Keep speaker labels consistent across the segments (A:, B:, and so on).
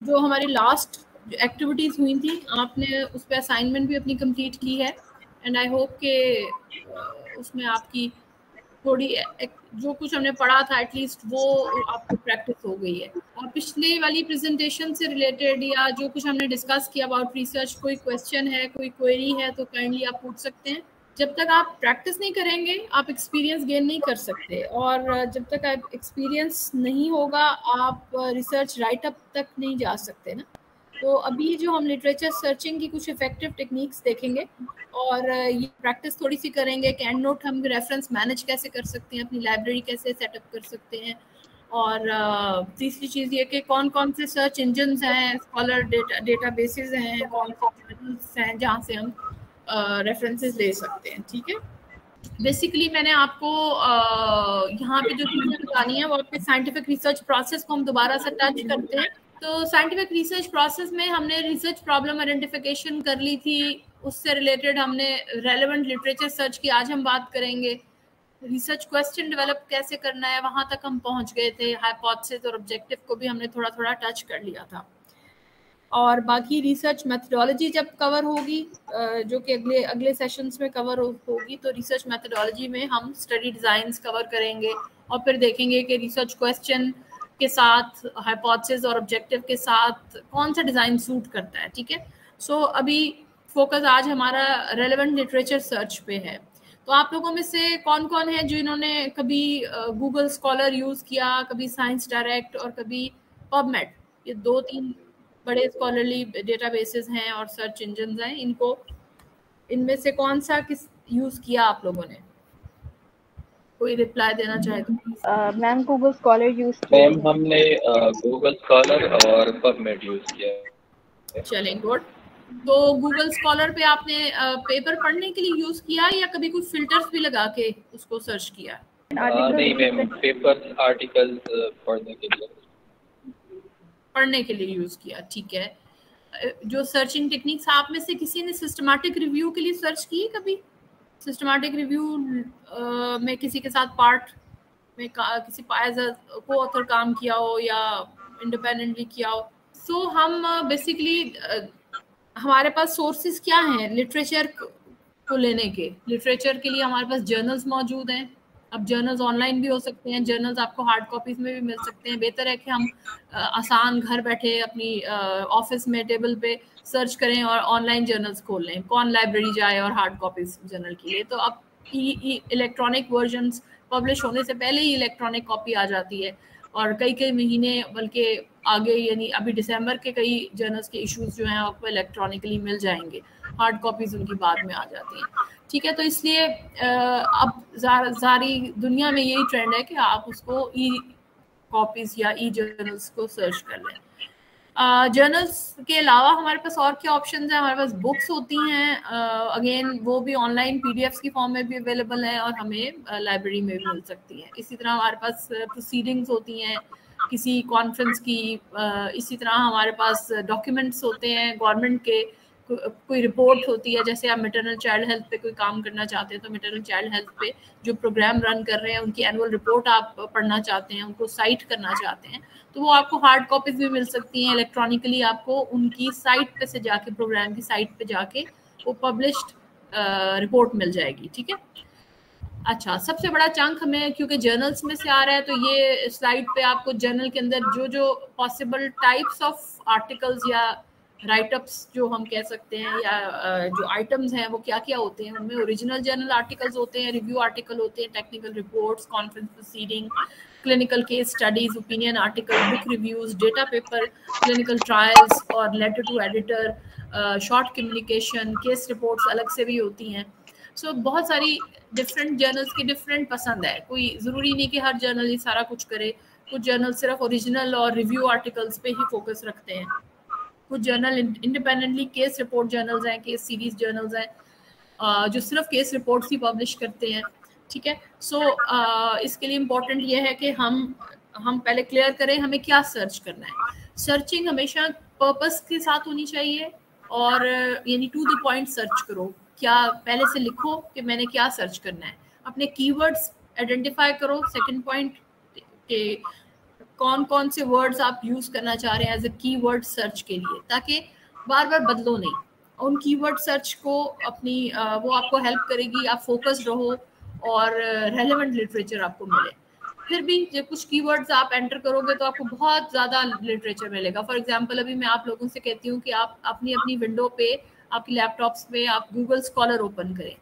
A: जो हमारी last activities हुई थी, आपने उस पर असाइनमेंट भी अपनी कंप्लीट की है, एंड आई होप के उसमें आपकी थोड़ी जो कुछ हमने पढ़ा था एटलीस्ट वो आपको प्रैक्टिस हो गई है। और पिछले वाली प्रेजेंटेशन से रिलेटेड या जो कुछ हमने डिस्कस किया अबाउट रिसर्च, कोई क्वेश्चन है, कोई क्वेरी है तो काइंडली आप पूछ सकते हैं। जब तक आप प्रैक्टिस नहीं करेंगे आप एक्सपीरियंस गेन नहीं कर सकते, और जब तक आप एक्सपीरियंस नहीं होगा आप रिसर्च राइटअप तक नहीं जा सकते ना। तो अभी जो हम लिटरेचर सर्चिंग की कुछ इफेक्टिव टेक्निक्स देखेंगे और ये प्रैक्टिस थोड़ी सी करेंगे कि एंड नोट हम रेफरेंस मैनेज कैसे कर सकते हैं, अपनी लाइब्रेरी कैसे सेटअप कर सकते हैं, और तीसरी चीज़ ये कि कौन कौन से सर्च इंजन्स हैं, स्कॉलर डेटाबेसेस हैं, कौन से जर्नल्स हैं जहाँ से हम रेफरेंसेस ले सकते हैं। ठीक है, बेसिकली मैंने आपको यहाँ पे जो चीज़ें बतानी है वो आपके साइंटिफिक रिसर्च प्रोसेस को हम दोबारा से टच करते हैं। तो साइंटिफिक रिसर्च प्रोसेस में हमने रिसर्च प्रॉब्लम आइडेंटिफिकेशन कर ली थी, उससे रिलेटेड हमने रेलेवेंट लिटरेचर सर्च की, आज हम बात करेंगे। रिसर्च क्वेश्चन डेवलप कैसे करना है वहां तक हम पहुंच गए थे, हाइपोथेसिस और ऑब्जेक्टिव को भी हमने थोड़ा थोड़ा टच कर लिया था। और बाकी रिसर्च मेथडोलॉजी जब कवर होगी, जो कि अगले अगले सेशंस में कवर होगी, तो रिसर्च मेथडोलॉजी में हम स्टडी डिज़ाइंस कवर करेंगे और फिर देखेंगे कि रिसर्च क्वेश्चन के साथ, हाइपोथेसिस और ऑब्जेक्टिव के साथ कौन सा डिज़ाइन सूट करता है। ठीक है, सो अभी फोकस आज हमारा रेलेवेंट लिटरेचर सर्च पे है। तो आप लोगों में से कौन कौन है जिन्होंने कभी गूगल स्कॉलर यूज़ किया, कभी साइंस डायरेक्ट और कभी पबमेड, ये 2-3 बड़े स्कॉलरली डेटाबेसेस हैं और सर्च इंजन्स हैं, इनमें से कौन सा किस यूज़ किया आप लोगों ने? कोई रिप्लाई देना चाहे तो।
B: मैम गूगल स्कॉलर यूज किया।
C: मैम हमने गूगल स्कॉलर और पबमेड यूज किया।
A: चलें, गुड। तो गूगल स्कॉलर पे आपने पेपर पढ़ने के लिए यूज किया या कभी कुछ फिल्टर्स भी लगा के उसको सर्च किया?
C: नहीं मैम, पेपर्स आर्टिकल्स
A: पढ़ने के लिए यूज किया। ठीक है, जो सर्चिंग टेक्निक्स आप में से किसी ने सिस्टमैटिक रिव्यू के लिए सर्च की कभी? सिस्टमैटिक रिव्यू में किसी के साथ पार्ट में किसी एज अ को ऑथर काम किया हो या इंडिपेंडेंटली किया हो? सो हम बेसिकली हमारे पास सोर्सेज क्या हैं लिटरेचर को लेने के? लिटरेचर के लिए हमारे पास जर्नल्स मौजूद हैं। अब जर्नल्स ऑनलाइन भी हो सकते हैं, जर्नल्स आपको हार्ड कॉपीज में भी मिल सकते हैं। बेहतर है कि हम आसान घर बैठे अपनी ऑफिस में टेबल पे सर्च करें और ऑनलाइन जर्नल्स खोल लें। कौन लाइब्रेरी जाए और हार्ड कॉपीज जर्नल के लिए? तो अब इलेक्ट्रॉनिक वर्जन्स पब्लिश होने से पहले ही इलेक्ट्रॉनिक कॉपी आ जाती है, और कई कई महीने बल्कि आगे, यानी अभी दिसंबर के कई जर्नल्स के इश्यूज जो हैं आपको इलेक्ट्रॉनिकली मिल जाएंगे, हार्ड कॉपीज उनकी बाद में आ जाती हैं। ठीक है, तो इसलिए अब सारी दुनिया में यही ट्रेंड है कि आप उसको ई कॉपीज या ई जर्नल्स को सर्च कर लें। जर्नल्स के अलावा हमारे पास और क्या ऑप्शंस हैं? हमारे पास बुक्स होती हैं, अगेन वो भी ऑनलाइन पीडीएफ्स की फॉर्म में भी अवेलेबल हैं और हमें लाइब्रेरी में भी मिल सकती हैं। इसी तरह हमारे पास प्रोसीडिंग्स होती हैं किसी कॉन्फ्रेंस की, इसी तरह हमारे पास डॉक्यूमेंट्स होते हैं गवर्नमेंट के, कोई रिपोर्ट होती है, जैसे आप मैटरनल चाइल्ड हेल्थ पे कोई काम करना चाहते हैं तो मैटरनल चाइल्ड हेल्थ पे जो प्रोग्राम रन कर रहे हैं उनकी एनुअल रिपोर्ट आप पढ़ना चाहते हैं, उनको साइट करना चाहते हैं, तो वो आपको हार्ड कॉपीज भी मिल सकती हैं इलेक्ट्रॉनिकली। आपको उनकी साइट पे से जाके, प्रोग्राम की साइट पे जाके वो पब्लिश्ड रिपोर्ट मिल जाएगी। ठीक है, अच्छा, सबसे बड़ा चंक हमें क्योंकि जर्नल्स में से आ रहा है, तो ये स्लाइड पे आपको जर्नल के अंदर जो जो पॉसिबल टाइप्स ऑफ आर्टिकल्स या राइटअप्स जो हम कह सकते हैं या जो आइटम्स हैं वो क्या क्या होते हैं, उनमें ओरिजिनल जर्नल आर्टिकल्स होते हैं, रिव्यू आर्टिकल होते हैं, technical reports, conference proceeding, clinical case studies, opinion article, book reviews, data paper, clinical trials और letter to editor, short communication, case reports अलग से भी होती हैं। सो बहुत सारी डिफरेंट जर्नल्स की डिफरेंट पसंद है, कोई ज़रूरी नहीं कि हर जर्नल ही सारा कुछ करे। कुछ जर्नल सिर्फ ओरिजिनल और रिव्यू आर्टिकल्स पे ही फोकस रखते हैं, कुछ journal independently case report journals हैं, केस सीरीज जर्नल्स हैं जो सिर्फ केस रिपोर्ट्स ही पब्लिश करते हैं। ठीक है, सो इसके लिए इम्पोर्टेंट ये है कि हम पहले क्लियर करें हमें क्या सर्च करना है। सर्चिंग हमेशा पर्पस के साथ होनी चाहिए और यानी टू द पॉइंट सर्च करो। क्या पहले से लिखो कि मैंने क्या सर्च करना है, अपने कीवर्ड्स आइडेंटिफाई करो। सेकंड पॉइंट के कौन कौन से वर्ड्स आप यूज करना चाह रहे हैं एज ए कीवर्ड सर्च के लिए, ताकि बार बार बदलो नहीं। उन कीवर्ड सर्च को अपनी वो आपको हेल्प करेगी, आप फोकस्ड रहो और रेलेवेंट लिटरेचर आपको मिले। फिर भी जब कुछ कीवर्ड्स आप एंटर करोगे तो आपको बहुत ज़्यादा लिटरेचर मिलेगा। फॉर एग्जांपल अभी मैं आप लोगों से कहती हूँ कि आप अपनी अपनी विंडो पे, आपकी लैपटॉप्स पे आप गूगल स्कॉलर ओपन करें,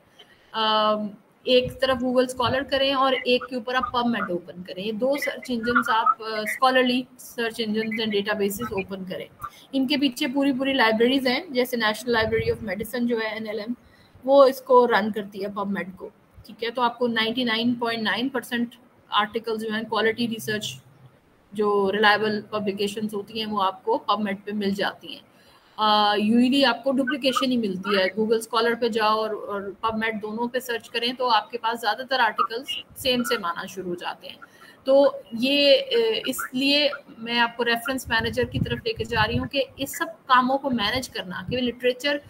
A: एक तरफ गूगल स्कॉलर करें और एक के ऊपर आप पबमेड ओपन करें। ये दो सर्च इंजन्स आप scholarly search engines and databases open करें। इनके पीछे पूरी पूरी लाइब्रेरीज हैं, जैसे नेशनल लाइब्रेरी ऑफ मेडिसिन जो है NLM, वो इसको रन करती है पबमेड को, ठीक है। तो आपको 99.9% आर्टिकल जो हैं क्वालिटी रिसर्च जो रिलायबल पब्लिकेशंस होती हैं वो आपको पबमेड पे मिल जाती हैं। यूजली आपको डुप्लीकेशन ही मिलती है। गूगल स्कॉलर पे जाओ और पबमेड दोनों पे सर्च करें तो आपके पास ज़्यादातर आर्टिकल्स सेम आना शुरू हो जाते हैं। तो ये इसलिए मैं आपको रेफरेंस मैनेजर की तरफ लेकर जा रही हूँ कि इस सब कामों को मैनेज करना, कि लिटरेचर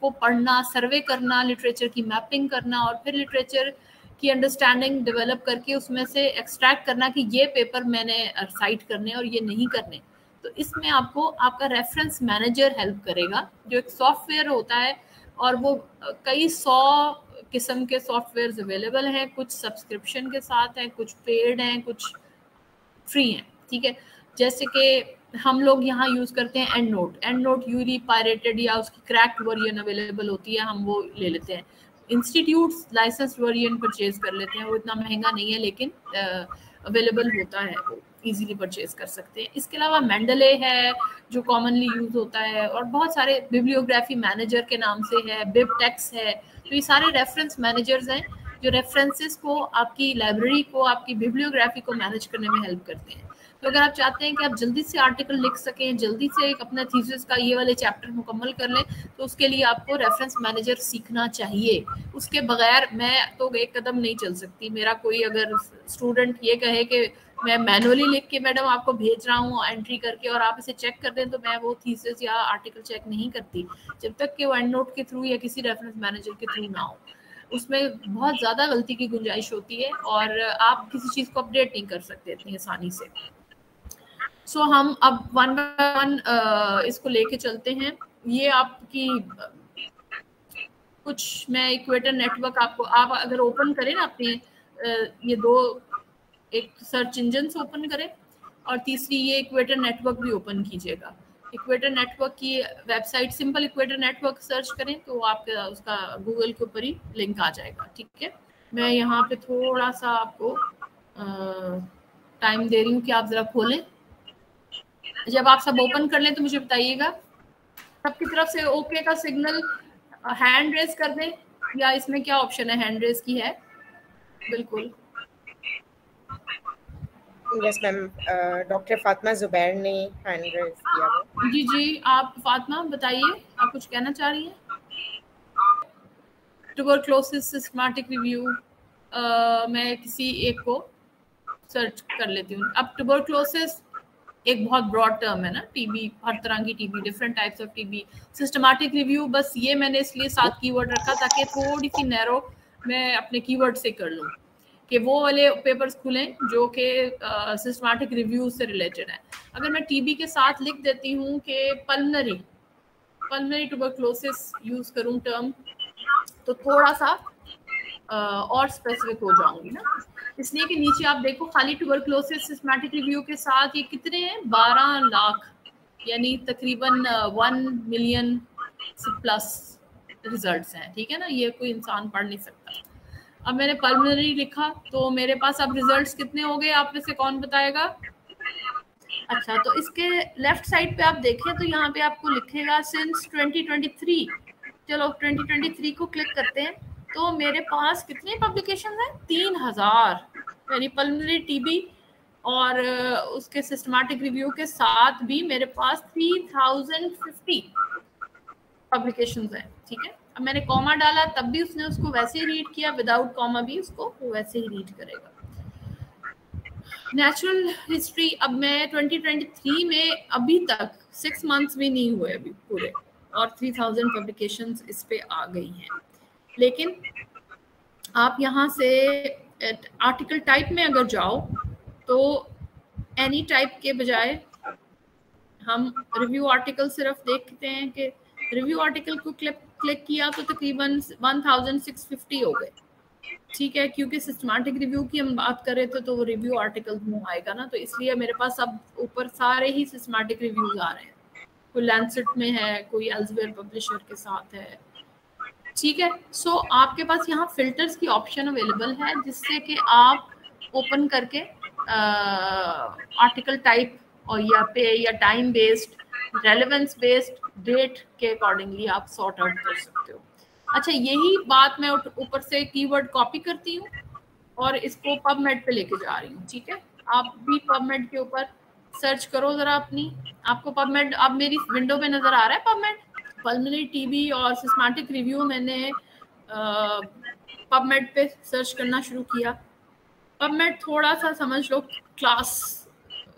A: को पढ़ना, सर्वे करना, लिटरेचर की मैपिंग करना और फिर लिटरेचर की अंडरस्टैंडिंग डेवलप करके उसमें से एक्सट्रैक्ट करना कि ये पेपर मैंने साइट करने और ये नहीं करने। तो इसमें आपको आपका रेफरेंस मैनेजर हेल्प करेगा, जो एक सॉफ्टवेयर होता है और वो कई 100 किस्म के सॉफ्टवेयर अवेलेबल हैं। कुछ सब्सक्रिप्शन के साथ हैं, कुछ पेड हैं, कुछ फ्री हैं, ठीक है। जैसे कि हम लोग यहाँ यूज़ करते हैं एंड नोट यूजली पायरेटेड या उसकी क्रैक्ड वर्जन अवेलेबल होती है, हम वो ले लेते हैं। इंस्टीट्यूट्स लाइसेंस वर्जन परचेज कर लेते हैं, वो इतना महंगा नहीं है लेकिन अवेलेबल होता है, वो इजीली परचेज कर सकते हैं। इसके अलावा मेंडले है जो कॉमनली यूज होता है, और बहुत सारे बिब्लियोग्राफी मैनेजर के नाम से है, बिबटेक्स है। तो ये सारे रेफरेंस मैनेजर्स हैं जो रेफरेंसेस को, आपकी लाइब्रेरी को, आपकी बिब्लियोग्राफी को मैनेज करने में हेल्प करते हैं। तो अगर आप चाहते हैं कि आप जल्दी से आर्टिकल लिख सकें, जल्दी से एक अपना थीसिस का ये वाले चैप्टर मुकम्मल कर लें, तो उसके लिए आपको रेफरेंस मैनेजर सीखना चाहिए। उसके बगैर मैं तो एक कदम नहीं चल सकती। मेरा कोई अगर स्टूडेंट ये कहे कि मैं मैनुअली लिख के मैडम आपको भेज रहा हूँ एंट्री करके और आप इसे चेक कर दें, तो मैं वो थीसिस या आर्टिकल चेक नहीं करती जब तक कि वो एंड नोट के थ्रू या किसी रेफरेंस मैनेजर के थ्रू ना हो। उसमें बहुत ज़्यादा गलती की गुंजाइश होती है और आप किसी चीज़ को अपडेट नहीं कर सकते इतनी आसानी से। सो हम अब वन बाय वन इसको लेके चलते हैं। ये आपकी कुछ, मैं इक्वेटर नेटवर्क आपको, आप अगर ओपन करें ना अपने ये दो, एक सर्च इंजन से ओपन करें और तीसरी ये इक्वेटर नेटवर्क भी ओपन कीजिएगा। इक्वेटर नेटवर्क की website, simple equator network search करें तो आपका उसका गूगल के ऊपर ही लिंक आ जाएगा, ठीक है। मैं यहाँ पे थोड़ा सा आपको टाइम दे रही हूँ कि आप जरा खोलें। जब आप सब ओपन कर लें तो मुझे बताइएगा। सबकी तरफ से ओके का सिग्नल, हैंड रेज कर दें, या इसमें क्या ऑप्शन है, हैंड रेज की है? बिल्कुल
D: yes ma'am, doctor Fatima Zubair ने हैंड रेज किया।
A: जी, आप फातिमा बताइए, आप कुछ कहना चाह रही हैं? ट्यूबरक्लोसिस सिस्टमैटिक रिव्यू, मैं किसी एक को सर्च कर लेती हूँ। अब ट्यूबरक्लोसिस एक बहुत ब्रॉड टर्म है ना, टीबी, हर तरह की TB, different types of TB. Systematic review बस ये मैंने इसलिए 7 कीवर्ड रखा ताकि थोड़ी सी नैरो मैं अपने कीवर्ड से कर लूँ, कि वो वाले पेपर्स खुलें जो कि सिस्टमैटिक रिव्यू से रिलेटेड है। अगर मैं टीबी के साथ लिख देती हूँ कि पल्मनरी ट्यूबरक्लोसिस यूज करूँ टर्म, तो थोड़ा सा और स्पेसिफिक हो जाऊंगी ना, इसलिए कि नीचे आप देखो खाली ट्यूबरक्लोसिस सिस्टमैटिक रिव्यू के साथ ये कितने हैं, 12 लाख, यानी तकरीबन 1 मिलियन प्लस रिजल्ट्स हैं, ठीक है ना। ये कोई इंसान पढ़ नहीं सकता। अब मैंने पल्मोनरी लिखा तो मेरे पास अब रिजल्ट्स कितने हो गए, आप में से कौन बताएगा? अच्छा, तो इसके लेफ्ट साइड पे आप देखें तो यहाँ पे आपको लिखेगा सिंस 2023। चलो 2023 को क्लिक करते हैं तो मेरे पास कितने पब्लिकेशन हैं? 3000, यानी पल्मोनरी टीबी और उसके सिस्टमैटिक रिव्यू के साथ भी मेरे पास 3050 पब्लिकेशंस हैं, ठीक है। अब मैंने कॉमा डाला तब भी उसने उसको वैसे ही रीड किया, विदाउट कॉमा भी उसको वैसे ही रीड करेगा। नेचुरल हिस्ट्री, अब मैं 2023 में अभी तक 6 मंथ्स भी नहीं हुए अभी पूरे, और 3000 पब्लिकेशंस इस पे आ गई हैं। लेकिन आप यहाँ से आर्टिकल टाइप में अगर जाओ तो एनी टाइप के बजाय हम रिव्यू आर्टिकल सिर्फ देखते हैं कि रिव्यू आर्टिकल को क्लिक किया तो तकरीबन 1650 हो गए, ठीक है, क्योंकि सिस्टमैटिक रिव्यू की हम बात कर रहे थे तो वो रिव्यू आर्टिकल में आएगा ना, तो इसलिए मेरे पास अब ऊपर सारे ही सिस्टमैटिक रिव्यूज आ रहे हैं, कोई लैंसेट में है, कोई एल्सेवियर पब्लिशर के साथ है, ठीक है। सो आपके पास यहाँ फिल्टर्स की ऑप्शन अवेलेबल है जिससे कि आप ओपन करके आर्टिकल टाइप और या पे या time based, relevance based, date के अकॉर्डिंगली आप सॉर्ट आउट कर सकते हो। अच्छा, यही बात मैं ऊपर से कीवर्ड कॉपी करती हूँ और इसको पबमेड पे लेके जा रही हूँ, ठीक है। आप भी पबमेड के ऊपर सर्च करो जरा अपनी, आपको पबमेड अब मेरी विंडो में नजर आ रहा है पबमेड, पल्मोनरी टीबी और सिस्टमैटिक रिव्यू मैंने पबमेड पे सर्च करना शुरू किया। पबमेड थोड़ा सा समझ लो क्लास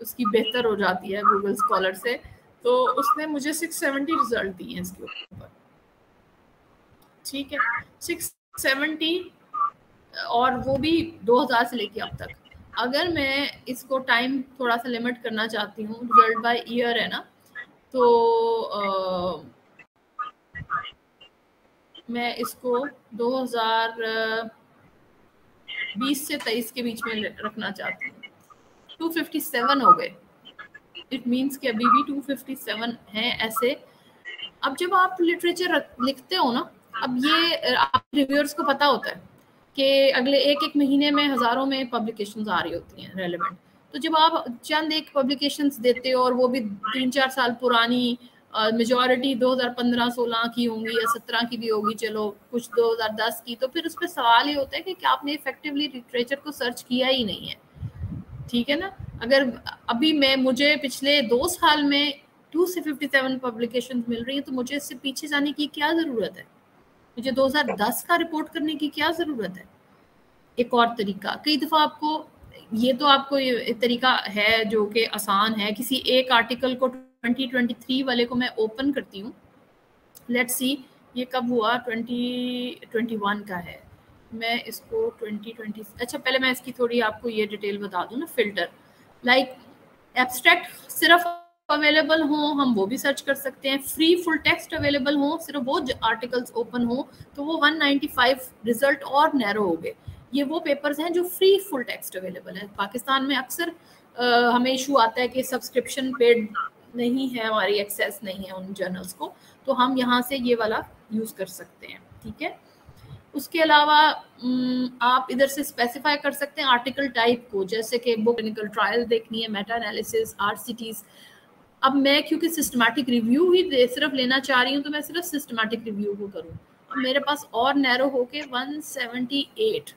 A: उसकी बेहतर हो जाती है गूगल स्कॉलर से, तो उसने मुझे 670 रिजल्ट दिए हैं इसके ऊपर, ठीक है, 670, और वो भी 2000 से लेके अब तक। अगर मैं इसको टाइम थोड़ा सा लिमिट करना चाहती हूँ, रिजल्ट बाय ईयर है ना, तो मैं इसको 2020 से 23 के बीच में रखना चाहती हूँ। 257 हो गए, इट मीन्स कि अभी भी 257 हैं ऐसे। अब जब आप लिटरेचर लिखते हो ना, अब ये आप रिव्यूअर्स को पता होता है कि अगले एक महीने में हजारों में पब्लिकेशंस आ रही होती हैं रेलेवेंट, तो जब आप चंद एक पब्लिकेशंस देते हो और वो भी 3-4 साल पुरानी, मेजॉरिटी 2015-16 की होंगी या 17 की भी होगी, चलो कुछ 2010 की, तो फिर उस पर सवाल ये होता है कि क्या आपने इफेक्टिवली लिटरेचर को सर्च किया ही नहीं है, ठीक है ना। अगर अभी मुझे पिछले 2 साल में 257 पब्लिकेशंस मिल रही है, तो मुझे इससे पीछे जाने की क्या जरूरत है, मुझे 2010 का रिपोर्ट करने की क्या जरूरत है। एक और तरीका, कई दफा आपको ये तरीका है जो कि आसान है, किसी एक आर्टिकल को 2023 वाले को मैं ओपन करती हूँ, लेट्स सी ये कब हुआ, 2021 का है, मैं इसको 2020, अच्छा पहले मैं इसकी थोड़ी आपको ये डिटेल बता दूं ना। फिल्टर लाइक एब्स्ट्रैक्ट सिर्फ अवेलेबल हो, हम वो भी सर्च कर सकते हैं, फ्री फुल टेक्स्ट अवेलेबल हो, सिर्फ वो आर्टिकल्स ओपन हो, तो वो 195 रिजल्ट और नैरो हो गए। ये वो पेपर्स हैं जो फ्री फुल टेक्स्ट अवेलेबल है। पाकिस्तान में अक्सर हमें इशू आता है कि सब्सक्रिप्शन पेड नहीं है, हमारी एक्सेस नहीं है उन जर्नल्स को, तो हम यहाँ से ये वाला यूज कर सकते हैं, ठीक है। उसके अलावा आप इधर से स्पेसिफाई कर सकते हैं आर्टिकल टाइप को, जैसे कि बुक क्लिनिकल ट्रायल देखनी है, मेटा एनालिसिस, आरसीटीज। अब मैं क्योंकि सिस्टमैटिक रिव्यू ही सिर्फ लेना चाह रही हूँ, तो मैं सिर्फ सिस्टमैटिक रिव्यू को करूँ। अब मेरे पास और नैरो होके 178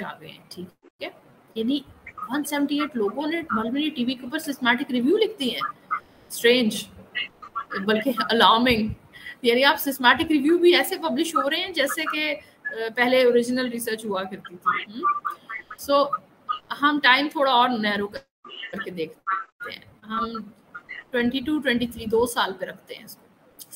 A: आ गए हैं, ठीक है, यानी 178 लोगों ने पल्मोनरी टीबी के ऊपर सिस्टमैटिक रिव्यू लिखती हैं। स्ट्रेंज, बल्कि अलार्मिंग, यानी आप सिस्टमैटिक रिव्यू भी ऐसे पब्लिश हो रहे हैं जैसे कि पहले ओरिजिनल रिसर्च हुआ करती थी। सो हम टाइम थोड़ा और नैरो करके देखते हैं, हम 22-23 2 साल पे रखते हैं इसको,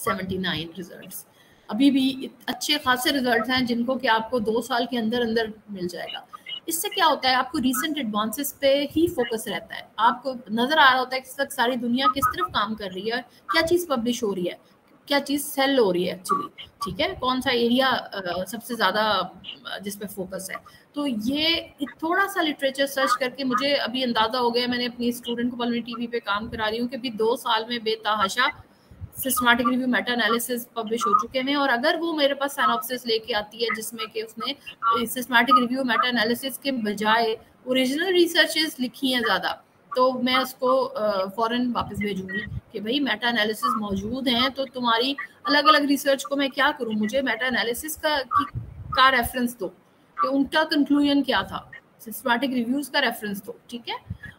A: 79 रिजल्ट्स, अभी भी अच्छे खासे रिजल्ट हैं जिनको कि आपको 2 साल के अंदर अंदर मिल जाएगा। इससे क्या होता है, आपको रीसेंट एडवांसेस पे ही फोकस रहता है, आपको नजर आ रहा होता है कि इस वक्त सारी दुनिया किस तरफ काम कर रही है, क्या चीज़ पब्लिश हो रही है, क्या चीज़ सेल हो रही है एक्चुअली, ठीक है, कौन सा एरिया सबसे ज़्यादा जिस पे फोकस है। तो ये थोड़ा सा लिटरेचर सर्च करके मुझे अभी अंदाज़ा हो गया, मैंने अपनी स्टूडेंट को पल्मोनरी टीबी पे काम करा रही हूँ कि अभी 2 साल में बेतहाशा systematic review Meta analysis publish हो चुके हैं, और अगर वो मेरे पास सिनॉप्सिस लेके आती है जिसमें कि उसने सिस्टमैटिक रिव्यू मेटा एनालिसिस के बजाय ओरिजिनल रिसर्चेस लिखी हैं ज़्यादा, तो मैं उसको फौरन वापस भेजूंगी कि भाई मेटा एनालिसिस मौजूद हैं, तो तुम्हारी अलग अलग रिसर्च को मैं क्या करूं, मुझे मेटा एनालिसिस का रेफरेंस दो कि उनका कंक्लूजन क्या था, सिस्टमैटिक रिव्यूज का रेफरेंस दो, ठीक है।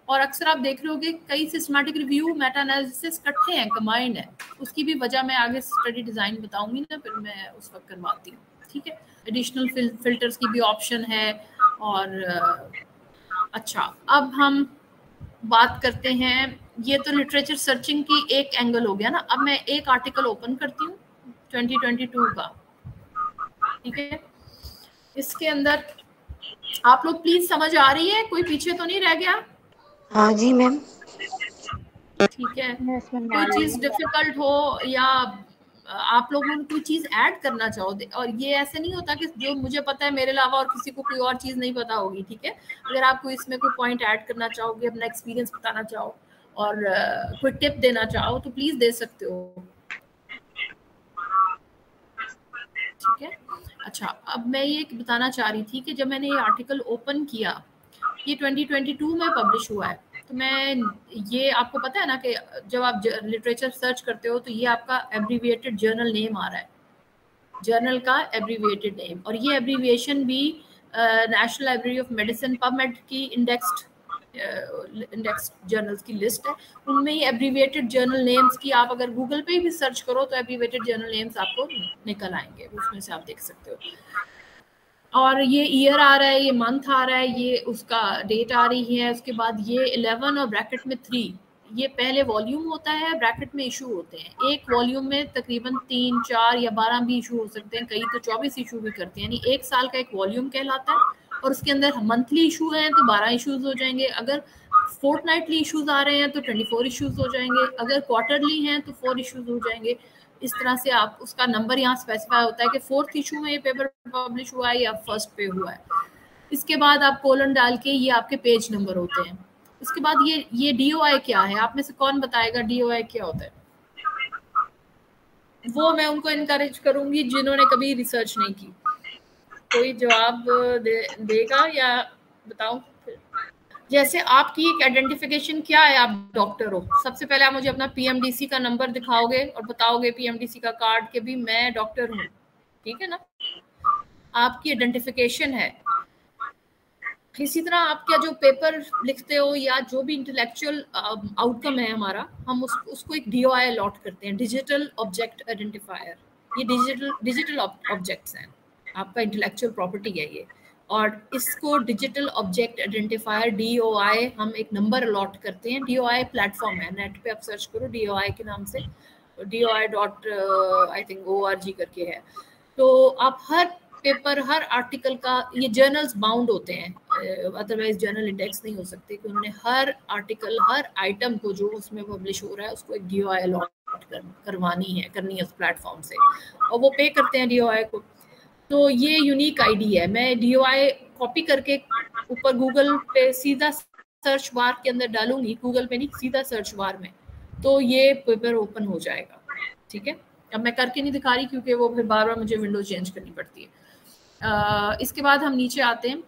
A: और अक्सर आप देख रहे होगे कई सिस्टमैटिक रिव्यू मेटा एनालिसिस इकट्ठे हैं, कंबाइंड है, उसकी भी वजह मैं आगे स्टडी डिजाइन बताऊंगी ना, फिर मैं उस वक्त करवाती हूँ, ठीक है। एडिशनल फिल्टर्स की भी ऑप्शन है। और अच्छा, अब हम बात करते हैं, ये तो लिटरेचर सर्चिंग की एक एंगल हो गया ना। अब मैं एक आर्टिकल ओपन करती हूँ 2022 का, ठीक है, इसके अंदर आप लोग प्लीज समझ आ रही है, कोई पीछे तो नहीं रह गया?
E: हाँ जी मैम।
A: ठीक है,
B: Yes, ma'am,
A: कोई चीज डिफिकल्ट हो या आप लोगों ने कोई चीज ऐड करना चाहो, और ये ऐसे नहीं होता कि जो मुझे पता है मेरे अलावा और किसी को कोई और चीज नहीं पता होगी, ठीक है। अगर आप कोई इसमें कोई पॉइंट ऐड करना चाहोगे, अपना एक्सपीरियंस बताना चाहो और कोई टिप देना चाहो तो प्लीज दे सकते हो, ठीक है। अच्छा, अब मैं ये बताना चाह रही थी कि जब मैंने ये आर्टिकल ओपन किया, ये 2022 में पब्लिश हुआ है, तो मैं ये आपको पता है ना कि जब आप लिटरेचर सर्च करते हो तो ये आपका एब्रीविएटेड जर्नल नेम आ रहा है, जर्नल का एब्रीविएटेड नेम, और ये एब्रीविएशन भी national library of medicine PubMed की इंडेक्स जर्नल्स की लिस्ट है, उनमें ही एब्रीविएटेड जर्नल नेम्स की आप अगर गूगल पे भी सर्च करो तो एब्रीविएटेड जर्नल नेम्स आपको निकल आएंगे, उसमें से आप देख सकते हो। और ये ईयर आ रहा है, ये मंथ आ रहा है, ये उसका डेट आ रही है, उसके बाद ये 11 और ब्रैकेट में 3, ये पहले वॉल्यूम होता है, ब्रैकेट में इशू होते हैं। एक वॉल्यूम में तकरीबन 3, 4 या 12 भी इशू हो सकते हैं, कई तो 24 इशू भी करते हैं, यानी एक साल का एक वॉल्यूम कहलाता है। और उसके अंदर मंथली इशू हैं तो 12 इशूज हो जाएंगे, अगर फोर्टनाइटली इशूज आ रहे हैं तो 24 इशूज हो जाएंगे, अगर क्वार्टरली हैं तो 4 इशूज हो जाएंगे। इस तरह से आप उसका नंबर यहाँ स्पेसिफाई होता है कि 4th इशू में ये पेपर पब्लिश हुआ है या फर्स्ट पे हुआ है। इसके बाद आप कोलन डाल के ये आपके पेज नंबर होते हैं। उसके बाद ये DOI क्या है, आप में से कौन बताएगा DOI क्या होता है? वो मैं उनको इनकरेज करूंगी जिन्होंने कभी रिसर्च नहीं की, कोई जवाब देगा या बताऊं? जैसे आपकी एक आइडेंटिफिकेशन क्या है, आप डॉक्टर हो, सबसे पहले आप मुझे अपना PMDC का नंबर दिखाओगे और बताओगे PMDC का कार्ड के भी मैं डॉक्टर हूँ, ठीक है ना, आपकी आइडेंटिफिकेशन है। इसी तरह आप क्या जो पेपर लिखते हो या जो भी इंटेलेक्चुअल आउटकम है हमारा, हम उसको एक DOI अलॉट करते हैं, डिजिटल ऑब्जेक्ट आइडेंटिफायर। ये डिजिटल ऑब्जेक्ट्स हैं, आपका इंटेलेक्चुअल प्रॉपर्टी है ये, और इसको डिजिटल ऑब्जेक्ट आइडेंटिफायर DOI हम एक नंबर अलॉट करते हैं। DOI प्लेटफॉर्म है, नेट पे आप सर्च करो DOI के नाम से, DOI.org करके है। तो आप हर पेपर, हर आर्टिकल का, ये जर्नल्स बाउंड होते हैं, अदरवाइज जर्नल इंडेक्स नहीं हो सकते, कि उन्होंने हर आर्टिकल, हर आइटम को जो उसमें पब्लिश हो रहा है उसको एक DOI अलॉट करनी है उस प्लेटफॉर्म से, और वो पे करते हैं DOI को। तो ये यूनिक आईडी है, मैं DOI कॉपी करके ऊपर गूगल पे सीधा सर्च बार के अंदर डालूंगी, गूगल पे नहीं, सीधा सर्च बार में, तो ये पेपर ओपन हो जाएगा, ठीक है। अब मैं करके नहीं दिखा रही क्योंकि वो फिर बार बार मुझे विंडो चेंज करनी पड़ती है। इसके बाद हम नीचे आते हैं,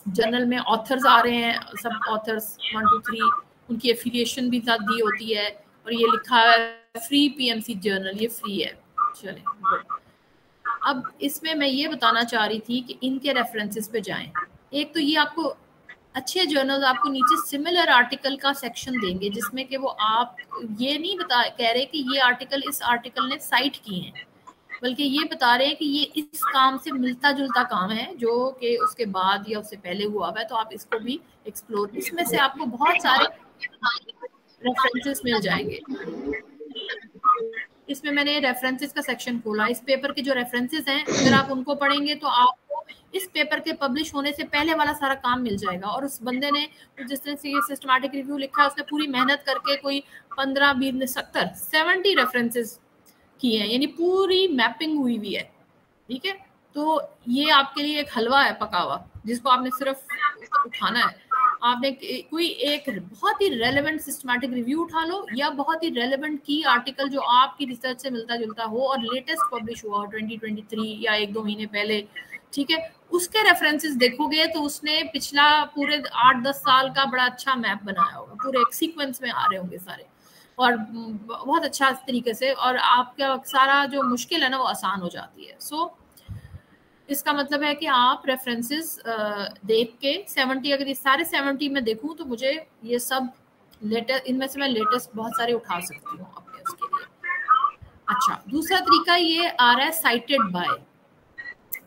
A: जर्नल में ऑथर्स आ रहे हैं, सब ऑथर्स 1 2 3, उनकी एफिलिएशन भी साथ दी होती है, और ये लिखा है फ्री PMC जर्नल, ये फ्री है। चलें, अब इसमें मैं ये बताना चाह रही थी कि इनके रेफरेंसेस पे जाएं। एक तो ये आपको अच्छे जर्नल्स आपको नीचे सिमिलर आर्टिकल का सेक्शन देंगे, जिसमें कि वो आप ये नहीं कह रहे कि ये आर्टिकल इस आर्टिकल ने साइट की है, बल्कि ये बता रहे हैं कि ये इस काम से मिलता जुलता काम है जो कि उसके बाद या उससे पहले हुआ हुआ है, तो आप इसको भी एक्सप्लोर, इसमें से आपको बहुत सारे रेफरेंसेस मिल जाएंगे। इसमें मैंने रेफरेंसेस का सेक्शन खोला, इस पेपर के जो रेफरेंसेस हैं अगर आप उनको पढ़ेंगे तो आपको इस पेपर के पब्लिश होने से पहले वाला सारा काम मिल जाएगा। और उस बंदे ने जिस तरह से ये सिस्टमैटिक रिव्यू लिखा है, उसने पूरी मेहनत करके कोई 15 20 70 रेफरेंसेस किए हैं, यानी पूरी मैपिंग हुई हुई है, ठीक है। तो ये आपके लिए एक हलवा है पका हुआ, जिसको आपने सिर्फ उठाना है। आपने कोई एक बहुत ही रेलेवेंट सिस्टमैटिक रिव्यू उठा लो, या बहुत ही रेलेवेंट की आर्टिकल जो आपकी रिसर्च से मिलता जुलता हो और लेटेस्ट पब्लिश हुआ हो 2023 या 1-2 महीने पहले, ठीक है, उसके रेफरेंसेस देखोगे तो उसने पिछला पूरे 8-10 साल का बड़ा अच्छा मैप बनाया होगा, पूरे एक सीक्वेंस में आ रहे होंगे सारे, और बहुत अच्छा तरीके से, और आपका सारा जो मुश्किल है ना वो आसान हो जाती है। सो इसका मतलब है कि आप रेफरेंसेस देख के 70, अगर ये सारे 70 में देखूं तो मुझे ये सब लेटेस्ट, इनमें से मैं लेटेस्ट बहुत सारे उठा सकती हूँ अपने उसके लिए। अच्छा, दूसरा तरीका ये आ रहा है साइटेड बाय।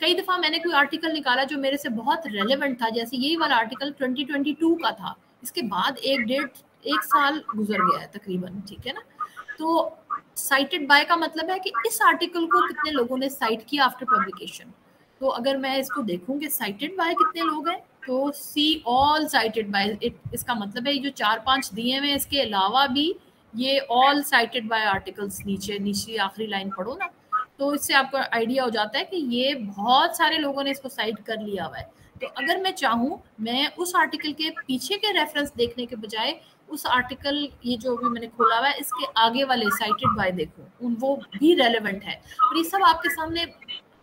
A: कई दफा मैंने कोई आर्टिकल निकाला जो मेरे से बहुत रेलेवेंट था, जैसे यही वाला आर्टिकल 2022 का था, इसके बाद 1 साल गुजर गया है तकरीबन, ठीक है ना। तो साइटेड बाय का मतलब है कि इस आर्टिकल को कितने लोगों ने साइट किया आफ्टर पब्लिकेशन। तो अगर मैं इसको देखूं कि साइटेड बाय कितने लोग हैं, तो see all cited bye it, इसका मतलब है ये जो 4-5 दिए हुए इसके अलावा भी ये ऑल साइटेड बाय आर्टिकल्स नीचे आखिरी लाइन पढ़ो ना, तो इससे आपको आइडिया हो जाता है कि ये बहुत सारे लोगों ने इसको साइट कर लिया हुआ है। तो अगर मैं चाहूँ मैं उस आर्टिकल के पीछे के रेफरेंस देखने के बजाय उस आर्टिकल ये जो भी मैंने खोला हुआ है इसके आगे वाले साइटेड बाय देखूं, वो भी रेलेवेंट है और ये सब आपके सामने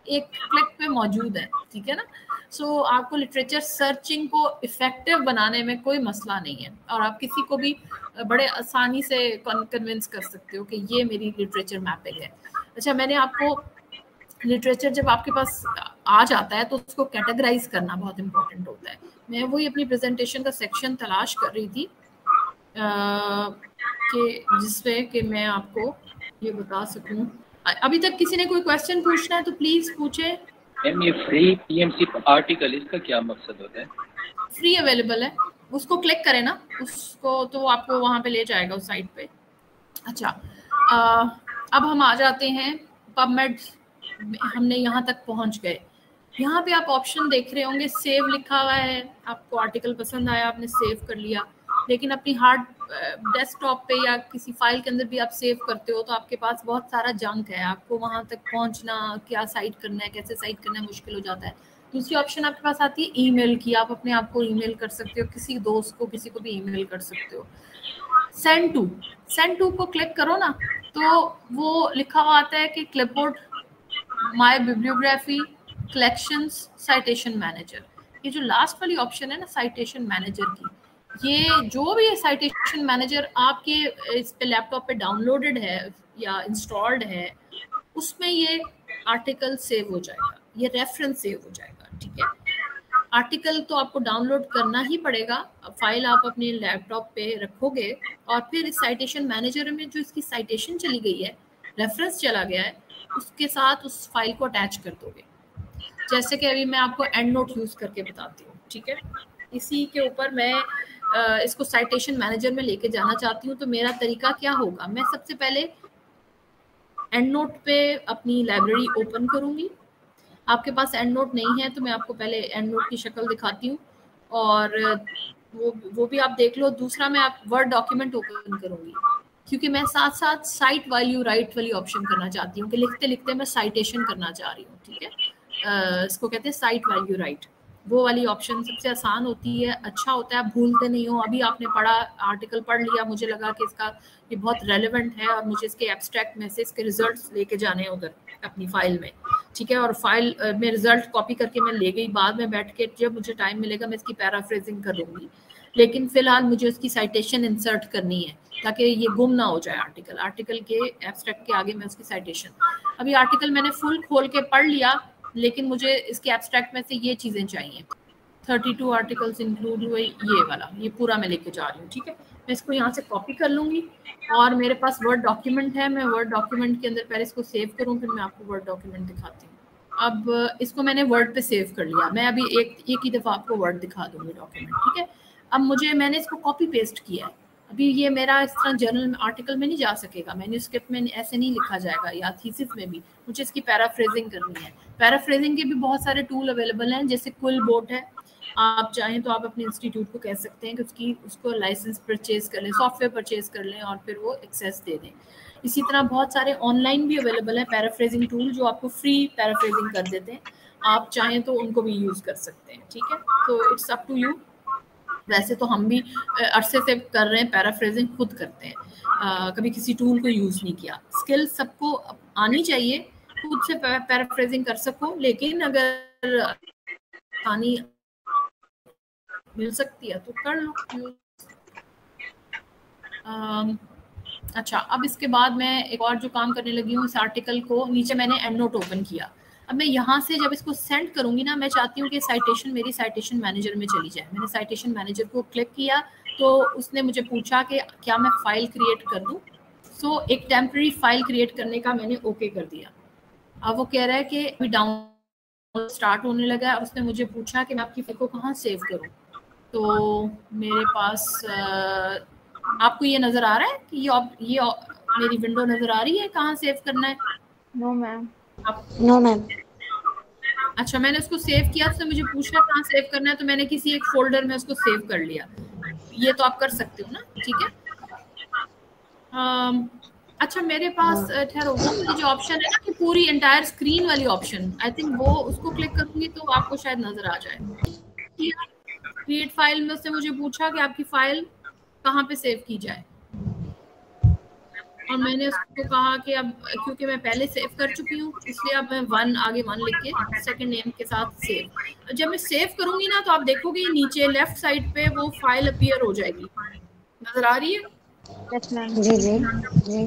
A: एक क्लिक पे मौजूद है, ठीक है ना। सो आपको लिटरेचर सर्चिंग को इफेक्टिव बनाने में कोई मसला नहीं है और आप किसी को भी बड़े आसानी से कन्विंस कर सकते हो कि ये मेरी लिटरेचर मैपिंग है। अच्छा, मैंने आपको लिटरेचर जब आपके पास आ जाता है तो उसको कैटेगराइज करना बहुत इंपॉर्टेंट होता है। मैं वही अपनी प्रेजेंटेशन का सेक्शन तलाश कर रही थी कि जिसपे कि मैं आपको ये बता सकूं। अभी तक किसी ने कोई क्वेश्चन पूछना है तो प्लीज पूछे।
C: मैम ये फ्री पीएमसी आर्टिकल इसका क्या मकसद होता है?
A: फ्री अवेलेबल है, उसको क्लिक करें ना उसको तो आपको वहां पे ले जाएगा उस साइट पे। अच्छा, अब हम आ जाते हैं पबमेड, हमने यहाँ तक पहुंच गए। यहाँ पे आप ऑप्शन देख रहे होंगे, सेव लिखा हुआ है। आपको आर्टिकल पसंद आया, आपने सेव कर लिया, लेकिन अपनी हार्ड डेस्कटॉप पे या किसी फाइल के अंदर भी आप सेव करते हो तो आपके पास बहुत सारा जंक है, आपको वहां तक पहुंचना, क्या साइट करना है, कैसे साइट करना है, मुश्किल हो जाता है। दूसरी ऑप्शन आपके पास आती है ईमेल की, आप अपने आप को ईमेल कर सकते हो, किसी दोस्त को, किसी को भी ईमेल कर सकते हो। सेंड टू को क्लिक करो ना तो वो लिखा हुआ आता है कि clipboard, my bibliography, collections, citation manager. ये जो लास्ट वाली ऑप्शन है ना साइटेशन मैनेजर की, ये जो भी साइटेशन मैनेजर आपके इस पे लैपटॉप पे डाउनलोडेड है या इंस्टॉल्ड है उसमें ये आर्टिकल सेव हो जाएगा, ये रेफरेंस सेव हो जाएगा, ठीक है। आर्टिकल तो आपको डाउनलोड करना ही पड़ेगा, फाइल आप अपने लैपटॉप पे रखोगे और फिर इस साइटेशन मैनेजर में जो इसकी साइटेशन चली गई है, रेफरेंस चला गया है, उसके साथ उस फाइल को अटैच कर दोगे। जैसे कि अभी मैं आपको एंड नोट यूज करके बताती हूँ, ठीक है। इसी के ऊपर मैं इसको साइटेशन मैनेजर में लेके जाना चाहती हूँ। तो मेरा तरीका क्या होगा, मैं सबसे पहले एंड नोट पे अपनी लाइब्रेरी ओपन करूंगी। आपके पास एंड नोट नहीं है तो मैं आपको पहले एंड नोट की शक्ल दिखाती हूँ और वो भी आप देख लो। दूसरा मैं आप वर्ड डॉक्यूमेंट ओपन करूंगी क्योंकि मैं साथ साथ साइट वाइल यू राइट वाली ऑप्शन करना चाहती हूँ कि लिखते लिखते मैं साइटेशन करना चाह रही हूँ, ठीक है। इसको कहते हैं साइट वाइल यू राइट। वो वाली ऑप्शन सबसे आसान होती है, अच्छा होता है, आप भूलते नहीं हो। अभी आपने पढ़ा, आर्टिकल पढ़ लिया, मुझे लगा कि इसका ये बहुत रेलेवेंट है और मुझे इसके एब्स्ट्रैक्ट में से इसके रिजल्ट्स लेके जाने हैं उधर अपनी फाइल में, ठीक है। और फाइल में रिजल्ट कॉपी करके मैं ले गई, बाद में बैठ के जब मुझे टाइम मिलेगा मैं इसकी पैराफ्रेजिंग करूंगी, लेकिन फिलहाल मुझे उसकी साइटेशन इंसर्ट करनी है ताकि ये गुम ना हो जाए आर्टिकल के एब्स्ट्रैक्ट के आगे में उसकी साइटेशन। अभी आर्टिकल मैंने फुल खोल के पढ़ लिया लेकिन मुझे इसके एब्स्ट्रैक्ट में से ये चीजें चाहिए। 32 आर्टिकल्स इंक्लूड हुए, ये वाला, ये पूरा मैं लेके जा रही हूँ, ठीक है। मैं इसको यहाँ से कॉपी कर लूंगी और मेरे पास वर्ड डॉक्यूमेंट है, मैं वर्ड डॉक्यूमेंट के अंदर पहले इसको सेव करूँ, फिर मैं आपको वर्ड डॉक्यूमेंट दिखाती हूँ। अब इसको मैंने वर्ड पे सेव कर लिया, मैं अभी एक ही दफा आपको वर्ड दिखा दूंगी डॉक्यूमेंट, ठीक है। अब मैंने इसको कॉपी पेस्ट किया है। अभी ये मेरा इस तरह जर्नल आर्टिकल में नहीं जा सकेगा, मैन्यूस्क्रिप्ट में ऐसे नहीं लिखा जाएगा या थीसिस में भी, मुझे इसकी पैराफ्रेजिंग करनी है। पैराफ्रेजिंग के भी बहुत सारे टूल अवेलेबल हैं, जैसे क्विलबोट है। आप चाहें तो आप अपने इंस्टीट्यूट को कह सकते हैं कि उसको लाइसेंस परचेज कर लें, सॉफ्टवेयर परचेज कर लें और फिर वो एक्सेस दे दें। इसी तरह बहुत सारे ऑनलाइन भी अवेलेबल है पैराफ्रेजिंग टूल जो आपको फ्री पैराफ्रेजिंग कर देते हैं, आप चाहें तो उनको भी यूज कर सकते हैं, ठीक है। तो इट्स अप टू यू। वैसे तो हम भी अरसे से कर रहे हैं, पैराफ्रेजिंग खुद करते हैं, कभी किसी टूल को यूज नहीं किया। स्किल सबको आनी चाहिए, खुद से पैराफ्रेजिंग कर सको, लेकिन अगर आनी मिल सकती है तो कर लो। अच्छा, अब इसके बाद मैं एक और जो काम करने लगी हूँ, इस आर्टिकल को नीचे मैंने एंड नोट ओपन किया। अब मैं यहाँ से जब इसको सेंड करूंगी ना, मैं चाहती हूँ कि साइटेशन मेरी साइटेशन मैनेजर में चली जाए। मैंने साइटेशन मैनेजर को क्लिक किया तो उसने मुझे पूछा कि क्या मैं फाइल क्रिएट कर दूँ। सो एक टेम्पररी फाइल क्रिएट करने का मैंने ओके कर दिया। अब वो कह रहा है कि अभी डाउनलोड स्टार्ट होने लगा है। उसने मुझे पूछा कि मैं आपकी फाइल को कहाँ सेव करूँ। तो मेरे पास आपको ये नजर आ रहा है कि ये मेरी विंडो नजर आ रही है कहाँ सेव करना है?
B: No ma'am.
E: No ma'am.
A: अच्छा, मैंने उसको सेव किया, उसने मुझे पूछा कहाँ सेव करना है, तो मैंने किसी एक फोल्डर में उसको सेव कर लिया। ये तो आप कर सकते हो ना, ठीक है। अच्छा, मेरे पास ठहरो, वो वाली जो ऑप्शन है ना कि पूरी एंटायर स्क्रीन वाली ऑप्शन, आई थिंक वो उसको क्लिक करूंगी तो आपको शायद नजर आ जाए। क्रिएट फाइल में उसने मुझे पूछा कि आपकी फाइल कहाँ पे सेव की जाए, और मैंने उसको कहा कि अब क्योंकि मैं पहले सेव कर चुकी हूँ इसलिए अब मैं 1 आगे 1 लिख के सेकंड नेम के साथ सेव। जब मैं सेव करूंगी ना तो आप देखोगे नीचे लेफ्ट साइड पे वो फाइल अपीयर हो जाएगी, नजर आ रही है?
B: जी जी जी।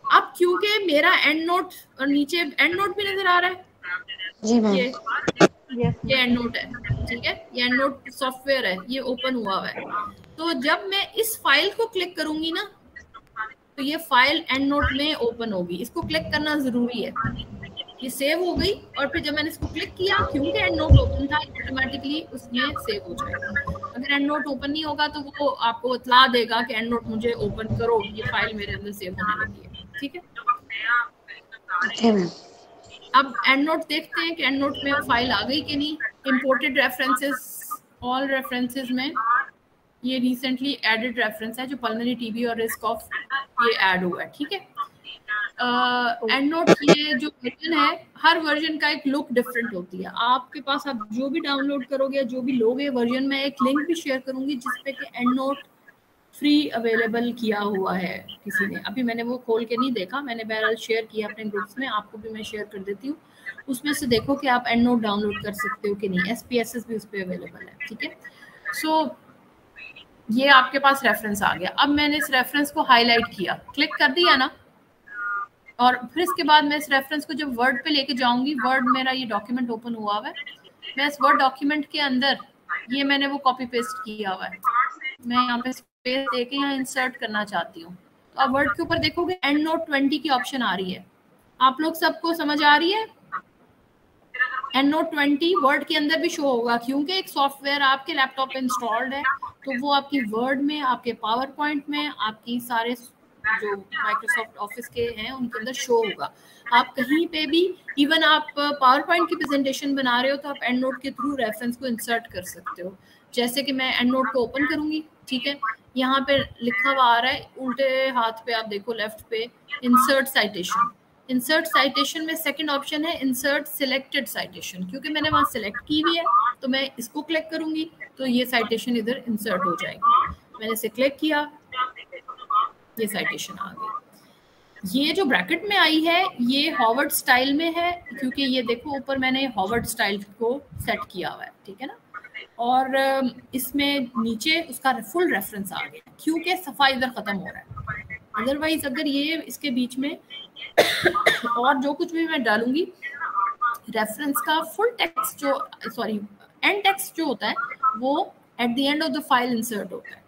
A: अब क्योंकि मेरा एंड नोट और नीचे एंड नोट भी नजर आ रहा है,
B: जी मैम।
A: ये एंड नोट है, ठीक है, ये एंड नोट सॉफ्टवेयर है, ये ओपन हुआ हुआ है। तो जब मैं इस फाइल को क्लिक करूंगी ना तो ये फाइल एंड नोट में ओपन होगी, इसको क्लिक करना जरूरी है। ये सेव हो गई और फिर जब मैंने इसको क्लिक किया, क्योंकि एंड नोट ओपन था, ऑटोमेटिकली उसमें सेव हो जाएगा। अगर एंड नोट ओपन नहीं होगा तो वो आपको बतला देगा कि एंड नोट मुझे ओपन करो, ये फाइल मेरे अंदर सेव होने लगी है, ठीक है। अब एंड नोट देखते हैं कि एंड नोट में वो फाइल आ गई कि नहीं। इंपोर्टेड रेफरेंसेस, ऑल रेफरेंसेस में ये रिसेंटली एडेड रेफरेंस है जो पल्मोनरी टीबी और रिस्क ऑफ ये ऐड हुआ है, ठीक है। एंड नोट ये जो वर्जन है, हर वर्जन का एक लुक डिफरेंट होती है। आपके पास आप जो भी डाउनलोड करोगे, जो भी लोगे वर्जन, में एक लिंक भी शेयर करूंगी जिसपे कि एंड नोट फ्री अवेलेबल किया हुआ है किसी ने। अभी मैंने वो खोल के नहीं देखा, मैंने बहरहाल शेयर किया अपने ग्रुप्स में, आपको भी मैं शेयर कर देती हूँ। उसमें से देखो कि आप एंड नोट डाउनलोड कर सकते हो कि नहीं। SPSS भी उस पर अवेलेबल है, ठीक है। सो ये आपके पास रेफरेंस आ गया। अब मैंने इस रेफरेंस को हाईलाइट किया, क्लिक कर दिया ना, और फिर इसके बाद मैं इस रेफरेंस को जब वर्ड पे लेके जाऊंगी, वर्ड मेरा ये डॉक्यूमेंट ओपन हुआ हुआ है, मैं इस वर्ड डॉक्यूमेंट के अंदर ये मैंने वो कॉपी पेस्ट किया हुआ है, मैं यहाँ पे स्पेस देके यहाँ इंसर्ट करना चाहती हूँ। तो अब वर्ड के ऊपर देखोगे एंड नोट 20 की ऑप्शन आ रही है। आप लोग सबको समझ आ रही है? एंड नोट 20 वर्ड के अंदर भी शो होगा, क्योंकि एक सॉफ्टवेयर आपके लैपटॉप पे इंस्टॉल्ड है, तो वो आपकी वर्ड में, आपके पावर पॉइंट में, आपकी सारे जो माइक्रोसॉफ्ट ऑफिस के हैं उनके अंदर शो होगा। आप कहीं पे भी, इवन आप पावर पॉइंट की प्रेजेंटेशन बना रहे हो तो आप एंड नोट के थ्रू रेफरेंस को इंसर्ट कर सकते हो। जैसे कि मैं एंड नोट को ओपन करूंगी, ठीक है, यहाँ पे लिखा हुआ आ रहा है उल्टे हाथ पे, आप देखो लेफ्ट पे, इंसर्ट साइटेशन। इंसर्ट साइटेशन में सेकंड ऑप्शन है इंसर्ट सिलेक्टेड साइटेशन, क्योंकि मैंने वहां सिलेक्ट की हुई है तो मैं इसको क्लिक करूंगी तो ये साइटेशन इधर इंसर्ट हो जाएगी। मैंने इसे क्लिक किया, ये साइटेशन आ गई। ये जो ब्रैकेट में आई है ये हॉवर्ड स्टाइल में है, क्योंकि ये देखो ऊपर मैंने हॉवर्ड स्टाइल को सेट किया हुआ है, ठीक है ना। और इसमें नीचे उसका फुल रेफरेंस आ गया, क्योंकि सफा इधर खत्म हो रहा है। अदरवाइज अगर ये इसके बीच में और जो कुछ भी मैं डालूंगी, रेफरेंस का फुल टेक्स्ट जो, सॉरी एंड टेक्स्ट जो होता है वो at the end of the file insert होता है।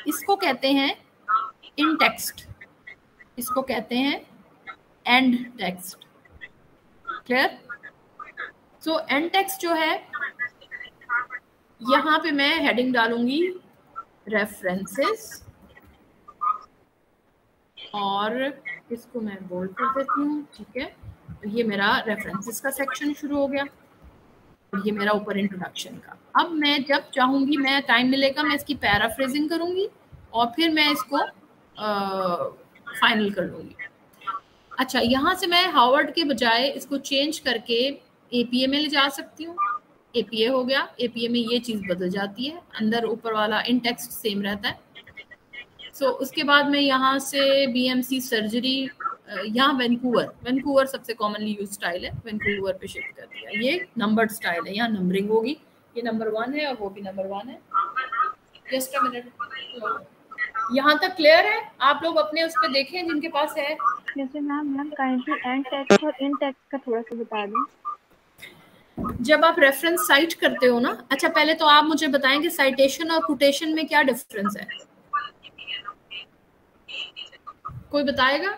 A: इसको कहते हैं इन टेक्स्ट, इसको कहते हैं and text. Clear? So and text जो है, यहाँ पे मैं हेडिंग डालूंगी रेफरेंसेस, और इसको मैं बोल्ड कर देती हूँ, ठीक है। ये मेरा रेफरेंसेस का सेक्शन शुरू हो गया और ये मेरा ऊपर इंट्रोडक्शन का। अब मैं जब चाहूंगी, मैं टाइम मिलेगा मैं इसकी पैराफ्रेजिंग करूंगी और फिर मैं इसको फाइनल कर लूंगी। अच्छा, यहाँ से मैं हार्वर्ड के बजाय इसको चेंज करके APA में ले जा सकती हूँ। APA हो गया, APA में ये चीज़ बदल जाती है, अंदर ऊपर वाला इन टेक्स्ट सेम रहता है। सो उसके बाद मैं यहाँ से BMC सर्जरी, यहाँ वैंकूवर सबसे कॉमनली यूज स्टाइल है, वैंकूवर पे शिफ्ट कर दिया। ये नंबर्ड स्टाइल है, यहाँ नंबरिंग होगी, ये नंबर 1 है और वो भी नंबर 1 है। जस्ट अ मिनट, यहाँ तक क्लियर है? आप लोग अपने उस पर देखें जिनके पास है।
B: जैसे मैम काइंडली एंड टेक्स्ट और इन टेक्स्ट का थोड़ा सा बता दें।
A: जब आप रेफरेंस साइट करते हो ना, अच्छा पहले तो आप मुझे बताएंगे साइटेशन और कोटेशन में क्या डिफरेंस है, कोई बताएगा?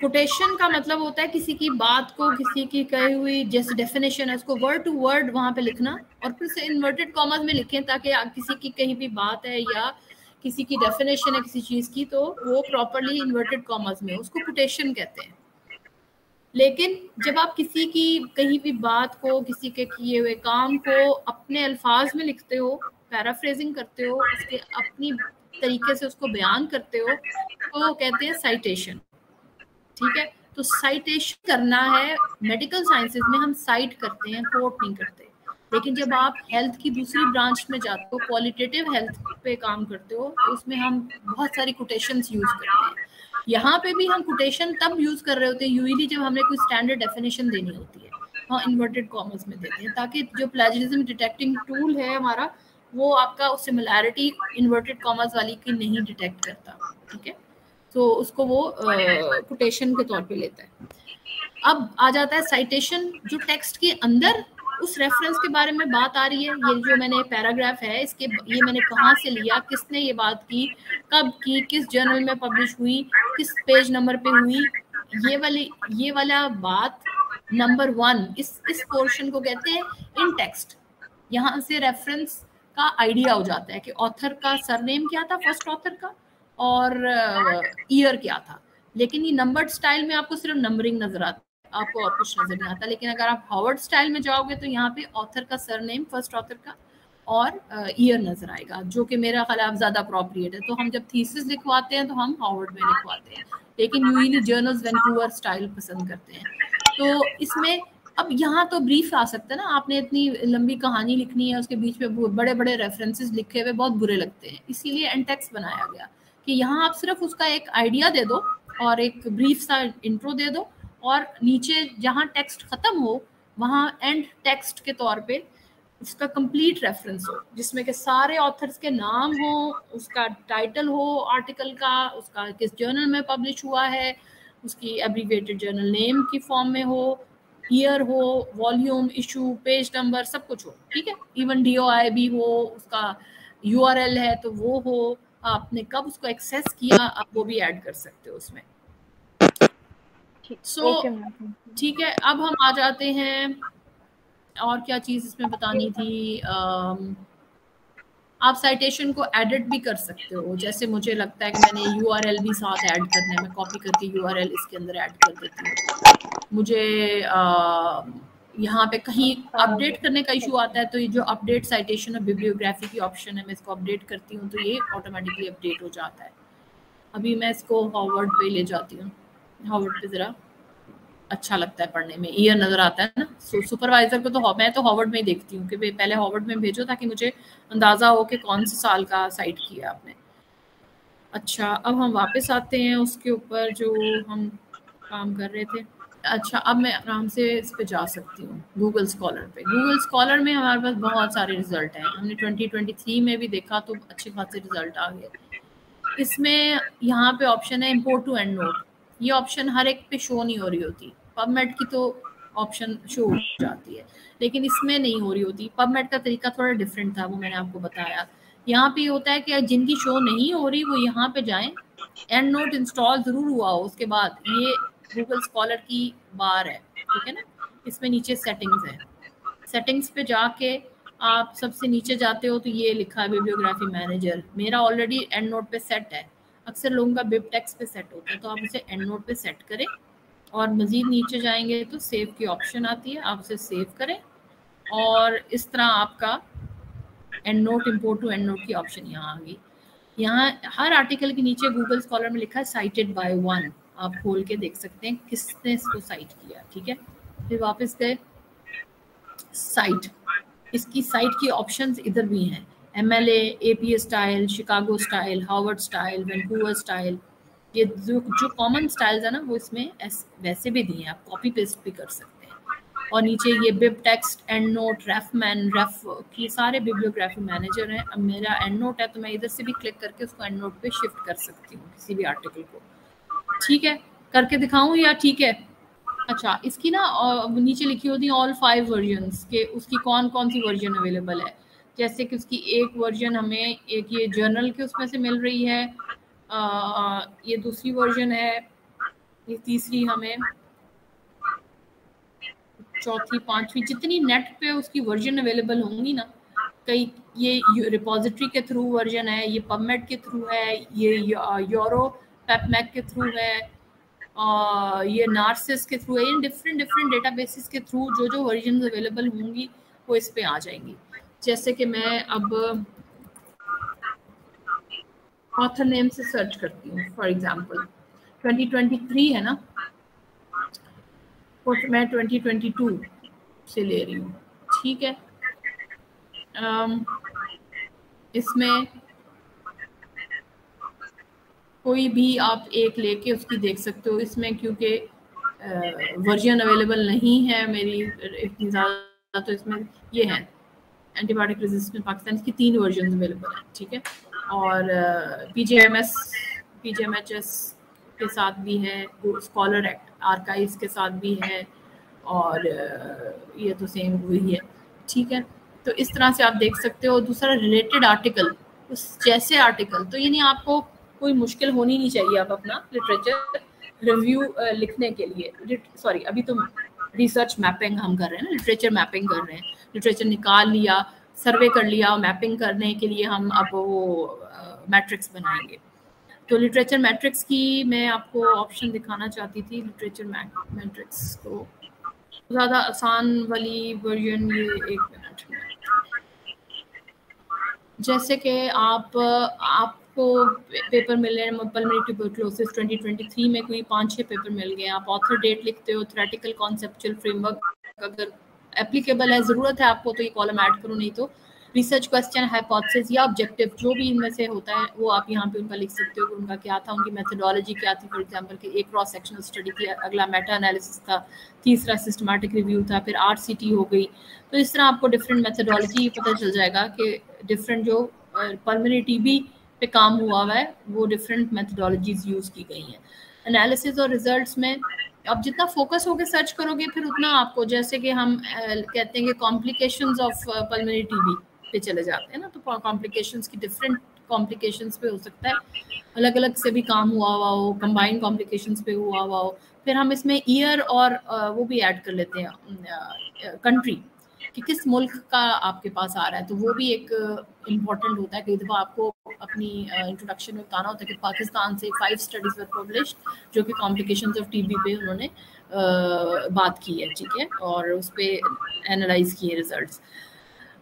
A: कोटेशन का मतलब होता है किसी की बात को, किसी की कही हुई जैसे डेफिनेशन है उसको वर्ड टू वर्ड वहां पे लिखना और फिर से इन्वर्टेड कॉमर्स में लिखें, ताकि किसी की कहीं भी बात है या किसी की डेफिनेशन है किसी चीज की तो वो प्रॉपर्ली इन्वर्टेड कॉमर्स में, उसको कोटेशन कहते हैं। लेकिन जब आप किसी की कहीं भी बात को, किसी के किए हुए काम को अपने अल्फाज में लिखते हो, पैराफ्रेजिंग करते हो, उसके अपनी तरीके से उसको बयान करते हो, तो कहते हैं साइटेशन। ठीक है, तो साइटेशन करना है, मेडिकल साइंसेज में हम साइट करते हैं, कोट नहीं करते। लेकिन जब आप हेल्थ की दूसरी ब्रांच में जाते हो, क्वालिटेटिव हेल्थ पे काम करते हो, तो उसमें हम बहुत सारी कोटेशंस यूज करते हैं। यहाँ पे भी हम कोटेशन तब यूज कर रहे होते हैं यूजली जब हमें कोई स्टैंडर्ड डेफिनेशन देनी होती है, हाँ इन्वर्टेड कॉमर्स में देते हैं, ताकि जो प्लेजरिज्म डिटेक्टिंग टूल है हमारा, वो आपका सिमिलैरिटी इन्वर्टेड कॉमर्स वाली की नहीं डिटेक्ट करता। ठीक है, तो उसको वो कोटेशन के तौर पे लेता है। अब आ जाता है साइटेशन, जो टेक्स्ट के अंदर उस रेफरेंस के बारे में बात आ रही है। ये जो मैंने पैराग्राफ है, इसके ये मैंने कहाँ से लिया, किसने ये बात की, कब की, किस जर्नल में पब्लिश हुई, किस पेज नंबर पे हुई, ये वाला बात नंबर 1, इस पोर्शन को कहते हैं इन टेक्स्ट। यहाँ से रेफरेंस का आइडिया हो जाता है कि ऑथर का सरनेम क्या था, फर्स्ट ऑथर का, और ईयर क्या था। लेकिन ये नंबर्ड स्टाइल में आपको सिर्फ नंबरिंग नजर आता है, आपको और कुछ नजर नहीं आता। लेकिन अगर आप हार्वर्ड स्टाइल में जाओगे तो यहाँ पे ऑथर का सरनेम, फर्स्ट ऑथर का, और ईयर नजर आएगा, जो कि मेरा ख्याल ज्यादा अप्रोप्रिएट है। तो हम जब थीसिस लिखवाते हैं तो हम हार्वर्ड में लिखवाते हैं, लेकिन यूजुअली जर्नल्स वैंकूवर स्टाइल पसंद करते हैं। तो इसमें अब यहाँ तो ब्रीफ आ सकता है ना, आपने इतनी लंबी कहानी लिखनी है, उसके बीच में बड़े बड़े रेफरेंसेस लिखे हुए बहुत बुरे लगते हैं, इसीलिए एंटेक्स बनाया गया कि यहाँ आप सिर्फ उसका एक आइडिया दे दो और एक ब्रीफ सा इंट्रो दे दो, और नीचे जहाँ टेक्स्ट खत्म हो वहाँ एंड टेक्स्ट के तौर पे उसका कंप्लीट रेफरेंस हो, जिसमें के सारे ऑथर्स के नाम हो, उसका टाइटल हो आर्टिकल का, उसका किस जर्नल में पब्लिश हुआ है, उसकी एब्रीविएटेड जर्नल नेम की फॉर्म में हो, ईयर हो, वॉल्यूम, इशू, पेज नंबर, सब कुछ हो। ठीक है, इवन DOI भी हो, उसका URL है तो वो हो, आपने कब उसको एक्सेस किया आप वो भी ऐड कर सकते हो उसमें। ठीक है, अब हम आ जाते हैं, और क्या चीज इसमें बतानी थी, आप साइटेशन को एडिट भी कर सकते हो। जैसे मुझे लगता है कि मैंने URL भी साथ ऐड करना है, मैं कॉपी करके URL इसके अंदर ऐड कर देती हूँ। मुझे यहाँ पे कहीं अपडेट करने का इशू आता है, तो ये जो अपडेट साइटेशन और बिब्लियोग्राफी की ऑप्शन है, मैं इसको अपडेट करती हूँ तो ये ऑटोमेटिकली अपडेट हो जाता है। अभी मैं इसको हार्वर्ड पे ले जाती हूँ, हार्वर्ड पे जरा अच्छा लगता है पढ़ने में, ईयर नजर आता है ना। सुपरवाइजर को तो मैं तो हार्वर्ड में ही देखती हूँ कि पहले हार्वर्ड में भेजो ताकि मुझे अंदाजा हो कि कौन से साल का साइट किया आपने। अच्छा, अब हम वापस आते हैं उसके ऊपर जो हम काम कर रहे थे। अच्छा, अब मैं आराम से इस पे जा सकती हूँ गूगल स्कॉलर पे। गूगल स्कॉलर में हमारे पास बहुत सारे रिजल्ट हैं, हमने 2023 में भी देखा तो अच्छे खासे रिजल्ट आ गए। इसमें यहाँ पे ऑप्शन है इम्पोर्ट टू एंड नोट, ये ऑप्शन हर एक पे शो नहीं हो रही होती। पबमेड की तो ऑप्शन शो हो जाती है, लेकिन इसमें नहीं हो रही होती। पबमेड का तरीका थोड़ा डिफरेंट था, वो मैंने आपको बताया। यहाँ पे होता है कि जिनकी शो नहीं हो रही वो यहाँ पे जाएं, एंड नोट इंस्टॉल जरूर हुआ हो, उसके बाद ये गूगल स्कॉलर की बार है। ठीक है ना, इसमें नीचे सेटिंग्स है, सेटिंग्स पे जाके आप सबसे नीचे जाते हो तो ये लिखा है बिब्लियोग्राफी मैनेजर। मेरा ऑलरेडी एंड नोट पे सेट है, अक्सर लोगों का बिबटेक्स पे सेट होता है, तो आप उसे एंड नोट पे सेट करें और मजीद नीचे जाएंगे तो सेव की ऑप्शन आती है, आप उसे सेव करें और इस तरह आपका EndNote import to EndNote की ऑप्शन यहाँ आ गई। यहाँ हर आर्टिकल के नीचे गूगल स्कॉलर में लिखा है साइटेड बाय वन, आप खोल के देख सकते हैं किसने इसको साइट किया। ठीक है, फिर वापस गए साइट, इसकी साइट की ऑप्शंस इधर भी हैं, MLA, APA style, Chicago style, Harvard style, Vancouver style, ये जो कॉमन स्टाइल्स है ना वो इसमें वैसे भी दिए हैं, आप कॉपी पेस्ट भी कर सकते हैं। और नीचे ये बिब टेक्स्ट, एंड नोट, रेफमैन, रेफ, ये सारे बिब्लियोग्राफी मैनेजर हैं। अब मेरा एंड नोट है तो मैं इधर से भी क्लिक करके उसको एंड नोट पे शिफ्ट कर सकती हूँ किसी भी आर्टिकल को। ठीक है, करके दिखाऊं या ठीक है? अच्छा, इसकी ना नीचे लिखी होती है ऑल 5 वर्जन्स के, उसकी कौन कौन सी वर्जन अवेलेबल है। जैसे कि उसकी एक वर्जन हमें एक ये जर्नल के उसमें से मिल रही है, ये दूसरी वर्जन है, ये तीसरी हमें, चौथी, पांचवी, जितनी नेट पे उसकी वर्जन अवेलेबल होंगी ना, कई ये रिपोजिटरी के थ्रू वर्जन है, ये पबमेड के थ्रू है, ये यूरो पेपमैक के थ्रू है, ये नार्सिस के थ्रू है, इन डिफरेंट डेटाबेसेस के थ्रू जो वर्जन अवेलेबल होंगी वो इस पे आ जाएंगी। जैसे कि मैं अब ऑथर नेम से सर्च करती हूँ, फॉर एग्जांपल 2023 है ना, और मैं 2022 से ले रही हूँ, ठीक है। इसमें कोई भी आप एक लेके उसकी देख सकते हो। इसमें क्योंकि वर्जन अवेलेबल नहीं है मेरी इतनी ज़्यादा, तो इसमें ये है एंटीबायोटिक रेजिस्टेंट पाकिस्तान, इसकी 3 वर्जन अवेलेबल हैं, ठीक है। और PGMHS के साथ भी है, स्कॉलर एक्ट आर्काइव्स के साथ भी है, और ये तो सेम वही है, ठीक है। तो इस तरह से आप देख सकते हो। दूसरा रिलेटेड आर्टिकल, उस जैसे आर्टिकल, तो यानी आपको कोई मुश्किल होनी नहीं चाहिए। आप अपना लिटरेचर रिव्यू लिखने के लिए, सॉरी अभी तो रिसर्च मैपिंग हम कर रहे हैं ना, लिटरेचर मैपिंग कर रहे हैं। लिटरेचर निकाल लिया, सर्वे कर लिया, मैपिंग करने के लिए हम अब वो मैट्रिक्स बनाएंगे। तो लिटरेचर मैट्रिक्स की मैं आपको ऑप्शन दिखाना चाहती थी। लिटरेचर मैट्रिक्स को ज़्यादा आसान वाली वर्जन, ये 1 मिनट में, जैसे कि आपको पेपर मिल रहे हैं पल्मोनरी ट्यूबरकुलोसिस 2023 में कोई 5-6 पेपर मिल गए। आप ऑथर डेट लिखते हो, थ्योरेटिकल कॉन्सेप्चुअल फ्रेमवर्क अगर एप्लीकेबल है, ज़रूरत है आपको तो ये कॉलम ऐड करो, नहीं तो रिसर्च क्वेश्चन, हाइपोथेसिस या ऑब्जेक्टिव, जो भी इनमें से होता है वो आप यहाँ पे उनका लिख सकते हो कि उनका क्या था, उनकी मेथोडोलॉजी क्या थी। फॉर एग्जांपल कि एक क्रॉस सेक्शनल स्टडी थी, अगला मेटा एनालिसिस था, तीसरा सिस्टमैटिक रिव्यू था, फिर RCT हो गई। तो इस तरह आपको डिफरेंट मेथोडोलॉजी पता चल जाएगा कि डिफरेंट जो पल्मोनरी TB पे काम हुआ हुआ है वो डिफरेंट मेथोडोलॉजीज यूज़ की गई हैं। एनालिसिस और रिजल्ट्स में अब जितना फोकस होकर सर्च करोगे फिर उतना आपको, जैसे कि हम कहते हैं कि कॉम्प्लिकेशंस ऑफ पल्मोनरी TB पे चले जाते हैं ना, तो कॉम्प्लिकेशंस की डिफरेंट कॉम्प्लिकेशंस पे हो सकता है अलग अलग से भी काम हुआ हो, कंबाइंड कॉम्प्लिकेशंस पे हुआ हो। फिर हम इसमें ईयर और वो भी ऐड कर लेते हैं, कंट्री कि किस मुल्क का आपके पास आ रहा है, तो वो भी एक इम्पॉर्टेंट होता है। कई दफ़ा आपको अपनी इंट्रोडक्शन में बताना होता है कि पाकिस्तान से 5 स्टडीज़ वर पब्लिश्ड जो कि कॉम्प्लिकेशंस ऑफ TB पे उन्होंने बात की है, ठीक है, और उस पर एनालाइज किए रिजल्ट्स।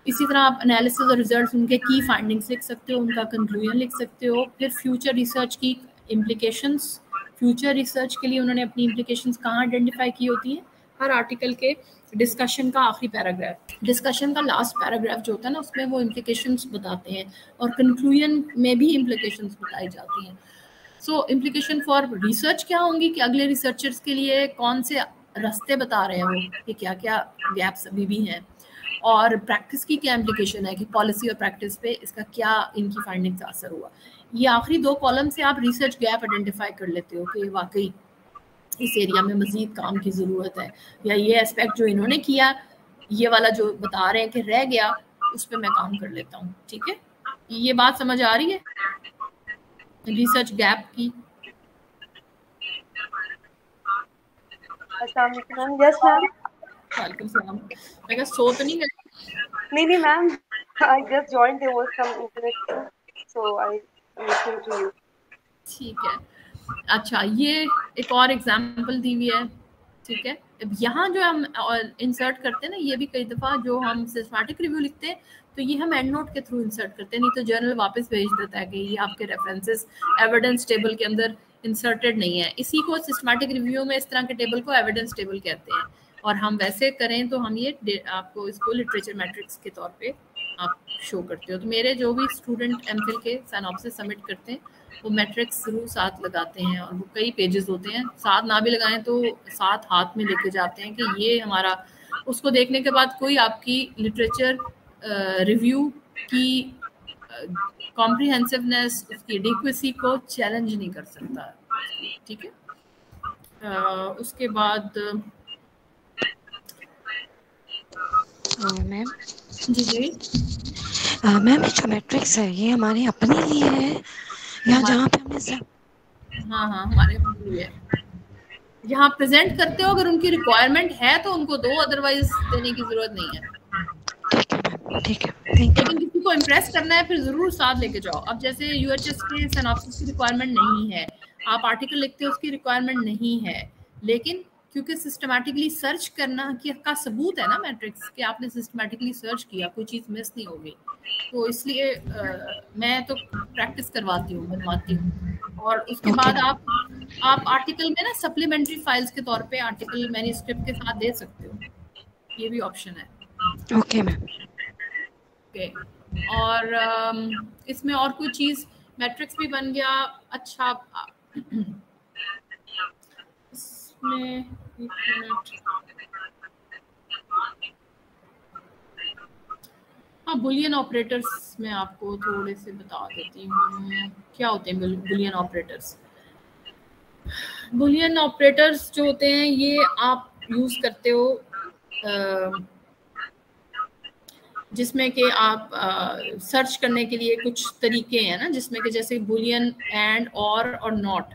A: इसी तरह आप एनालिसिस और रिजल्ट्स, उनके की फाइंडिंग्स लिख सकते हो, उनका कंक्लूजन लिख सकते हो। फिर फ्यूचर रिसर्च की इम्प्लीकेशंस, फ्यूचर रिसर्च के लिए उन्होंने अपनी इम्प्लीकेशंस कहाँ आइडेंटिफाई की होती हैं, हर आर्टिकल के डिस्कशन का आखिरी पैराग्राफ, डिस्कशन का लास्ट पैराग्राफ जो होता है ना, उसमें वो इम्प्लीकेशंस बताते हैं, और कंक्लूजन में भी इम्प्लीकेशंस बताई जाती हैं। सो इम्प्लीकेशन फॉर रिसर्च क्या होंगी कि अगले रिसर्चर्स के लिए कौन से रास्ते बता रहे हैं वो, कि क्या क्या गैप्स अभी भी हैं, और प्रैक्टिस की क्या इम्प्लीकेशन है कि पॉलिसी और प्रैक्टिस पे इसका क्या इनकी फाइंडिंग्स का असर हुआ। ये आखिरी 2 कॉलम से आप रिसर्च गैप आइडेंटिफाई कर लेते हो कि वाकई इस एरिया में मजीद काम की ज़रूरत है, या ये एस्पेक्ट जो इन्होंने किया, ये वाला जो बता रहे हैं कि रह गया, उस पर मैं काम कर लेता हूँ, ठीक है। ये बात समझ आ रही है रिसर्च गैप की?
E: Yes ma'am.
A: वालेकुम सलाम। मैं कहा सो तो नहीं गए?
E: नहीं ma'am, I just joined, there was some internet, so I listening to you.
A: ठीक है, अच्छा, ये एक और एग्जांपल दी हुई है, ठीक है। अब यहाँ जो हम इंसर्ट करते हैं ना, ये भी कई दफ़ा जो हम सिस्टमैटिक रिव्यू लिखते हैं तो ये हम एंड नोट के थ्रू इंसर्ट करते हैं, नहीं तो जर्नल वापस भेज देता है कि ये आपके रेफरेंसेस एविडेंस टेबल के अंदर इंसर्टेड नहीं है। इसी को सिस्टमैटिक रिव्यू में इस तरह के टेबल को एविडेंस टेबल कहते हैं, और हम वैसे करें तो हम ये आपको इसको लिटरेचर मैट्रिक्स के तौर पे आप शो करते हो। तो मेरे जो भी स्टूडेंट MPhil के सिनॉप्सिस सबमिट करते हैं वो मैट्रिक्स जरूर साथ लगाते हैं, और वो कई पेजेस होते हैं, साथ ना भी लगाएं तो साथ हाथ में लेके जाते हैं कि ये हमारा, उसको देखने के बाद कोई आपकी लिटरेचर रिव्यू की कॉम्प्रिहेंसिवनेस, उसकी एडिक्वेसी को चैलेंज नहीं कर सकता, ठीक है। उसके बाद
F: मैम
A: जी
F: मैम, जो मैट्रिक्स है ये हमारे अपने लिए है या जहाँ पे हमने
A: हाँ हमारे लिए यहाँ प्रेजेंट करते हो, अगर उनकी रिक्वायरमेंट है तो उनको दो, अदरवाइज देने की जरूरत नहीं है।
F: ठीक है, थैंक यू।
A: लेकिन किसी को इम्प्रेस करना है फिर जरूर साथ लेके जाओ। अब जैसे UHS के सिनॉप्सिस की रिक्वायरमेंट नहीं है, आप आर्टिकल लिखते हो उसकी रिक्वायरमेंट नहीं है, लेकिन क्योंकि सिस्टमैटिकली सर्च करना का सबूत है ना मैट्रिक्स कि आपने सिस्टमैटिकली सर्च किया, कोई चीज़ मिस नहीं हो गई, तो इसलिए मैं तो प्रैक्टिस करवाती हूँ, बनवाती हूँ। और उसके बाद आप आर्टिकल में ना सप्लीमेंट्री फाइल्स के तौर पे आर्टिकल मैन्युस्क्रिप्ट के साथ दे सकते हो, ये भी ऑप्शन है।
F: Okay ma'am.
A: ओके, और इसमें और कोई चीज़, मैट्रिक्स भी बन गया। अच्छा, इसमें एक मिनट, हाँ बुलियन ऑपरेटर्स मैं आपको थोड़े से बता देती हूँ क्या होते हैं बुलियन ऑपरेटर्स। बुलियन ऑपरेटर्स जो होते हैं ये आप यूज़ करते हो जिसमें कि आप सर्च करने के लिए कुछ तरीके हैं ना, जिसमें कि जैसे बुलियन एंड और नॉट,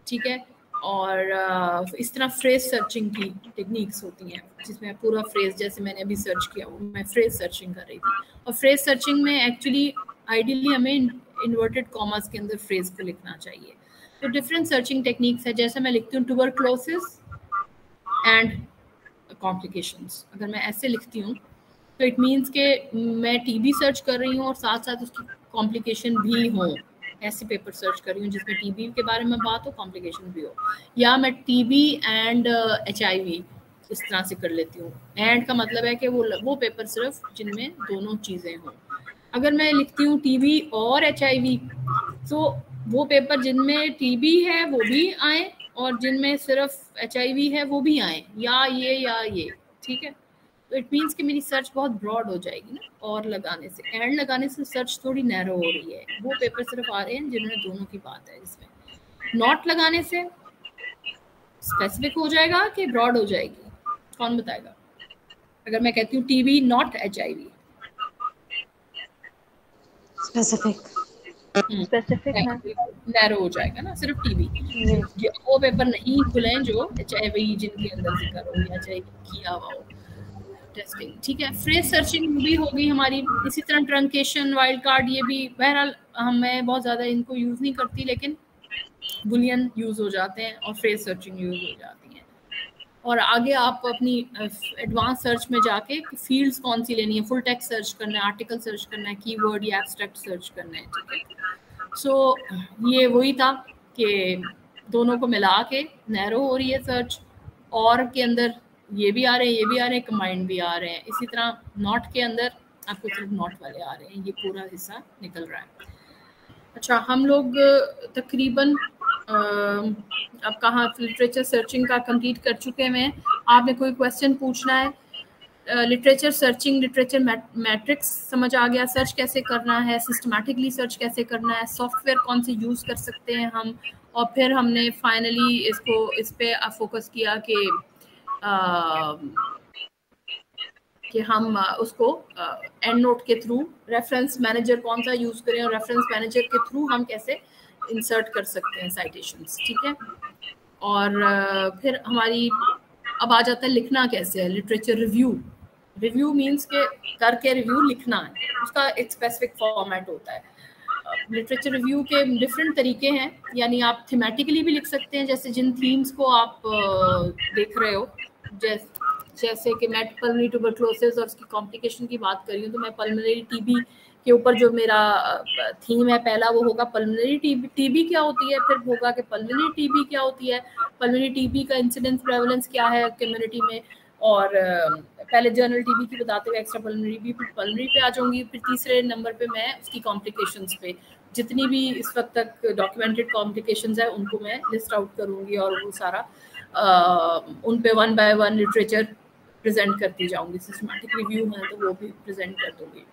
A: ठीक है, और इस तरह फ्रेज सर्चिंग की टेक्निक्स होती हैं जिसमें पूरा फ्रेज, जैसे मैंने अभी सर्च किया वो मैं फ्रेज सर्चिंग कर रही थी, और फ्रेज सर्चिंग में एक्चुअली आइडियली हमें इन्वर्टेड कॉमास के अंदर फ्रेज को लिखना चाहिए। तो डिफरेंट सर्चिंग टेक्निक्स है, जैसे मैं लिखती हूँ ट्यूबरक्लोसिस एंड कॉम्प्लिकेशंस, अगर मैं ऐसे लिखती हूँ तो इट मीन्स के मैं टीबी सर्च कर रही हूँ और साथ साथ उसकी कॉम्प्लिकेशन भी हो, ऐसे पेपर सर्च कर रही हूँ जिसमें टीबी के बारे में बात हो, कॉम्प्लिकेशन भी हो, या मैं टीबी एंड HIV इस तरह से कर लेती हूँ। एंड का मतलब है कि वो पेपर सिर्फ जिनमें दोनों चीज़ें हों। अगर मैं लिखती हूँ टीबी और HIV, तो वो पेपर जिनमें टीबी है वो भी आए और जिनमें सिर्फ HIV है वो भी आए, या ये, ठीक है। तो इट मीन्स कि मेरी सर्च बहुत ब्रॉड हो जाएगी ना, और लगाने से, एंड लगाने से सर्च थोड़ी नैरो हो रही है। वो पेपर सिर्फ आ रहे हैं जिन्होंने दोनों की बात है, इसमें नॉट लगाने से स्पेसिफिक हो जाएगा कि ब्रॉड हो जाएगी, कौन बताएगा? अगर मैं कहती हूँ TB naught HIV,
B: specific
A: narrow हो जाएगा ना, सिर्फ टीबी। वो पेपर नहीं खुले जो HIV जिनके अंदर जिक्र हो या HIV किया हुआ हो टेस्टिंग, ठीक है। फ्रेज सर्चिंग भी होगी हमारी, इसी तरह ट्रंकेशन, वाइल्ड कार्ड, ये भी बहरहाल मैं बहुत ज़्यादा इनको यूज़ नहीं करती, लेकिन बुलियन यूज़ हो जाते हैं और फ्रेज सर्चिंग यूज़ हो जाती हैं। और आगे आप अपनी एडवांस सर्च में जाके फील्ड्स कौन सी लेनी है, फुल टेक्स्ट सर्च करना है, आर्टिकल सर्च करना है, कीवर्ड या एब्स्ट्रैक्ट सर्च करना है, ठीक है। सो ये वही था कि दोनों को मिला के नैरो हो रही है सर्च, और के अंदर ये भी आ रहे हैं, ये भी आ रहे हैं, कंबाइंड भी आ रहे हैं। इसी तरह नॉट के अंदर आपको सिर्फ नॉट वाले आ रहे हैं, ये पूरा हिस्सा निकल रहा है। अच्छा, हम लोग तकरीबन अब कहाँ लिटरेचर सर्चिंग का कंप्लीट कर चुके हैं। आपने कोई क्वेश्चन पूछना है? लिटरेचर सर्चिंग, लिटरेचर मैट्रिक्स समझ आ गया, सर्च कैसे करना है, सिस्टमैटिकली सर्च कैसे करना है, सॉफ्टवेयर कौन से यूज़ कर सकते हैं हम, और फिर हमने फाइनली इस पे फोकस किया कि हम उसको एंड नोट के थ्रू रेफरेंस मैनेजर कौन सा यूज़ करें और रेफरेंस मैनेजर के थ्रू हम कैसे इंसर्ट कर सकते हैं साइटेशंस, ठीक है। और फिर हमारी अब आ जाता है लिखना कैसे है, लिटरेचर रिव्यू मीन्स के करके रिव्यू लिखना है, उसका एक स्पेसिफिक फॉर्मेट होता है। लिटरेचर रिव्यू के डिफरेंट तरीके हैं, यानी आप थीमेटिकली भी लिख सकते हैं, जैसे जिन थीम्स को आप देख रहे हो, जैसे कि मैं पल्मोनरी ट्यूबरक्लोसिस और उसकी कॉम्प्लिकेशन की बात कर रही हूँ, तो मैं पल्मोनरी टीबी के ऊपर जो मेरा थीम है पहला वो होगा पल्मोनरी टीबी क्या होती है, फिर होगा कि पल्मोनरी टीबी क्या होती है, पल्मोनरी टीबी का इंसिडेंस प्रेवलेंस क्या है कम्युनिटी में, और पहले जनरल टीबी की बताते हुए एक्स्ट्रा पल्मोनरी भी, फिर पल्मोनरी पे आ जाऊंगी, फिर तीसरे नंबर पे मैं उसकी कॉम्प्लिकेशंस पे जितनी भी इस वक्त तक डॉक्यूमेंटेड कॉम्प्लिकेशंस है उनको मैं लिस्ट आउट करूंगी, और वो सारा उन पे 1 बाय 1 लिटरेचर प्रेजेंट करती जाऊंगी। सिस्टमैटिक रिव्यू है तो वो भी प्रेजेंट कर दूंगी।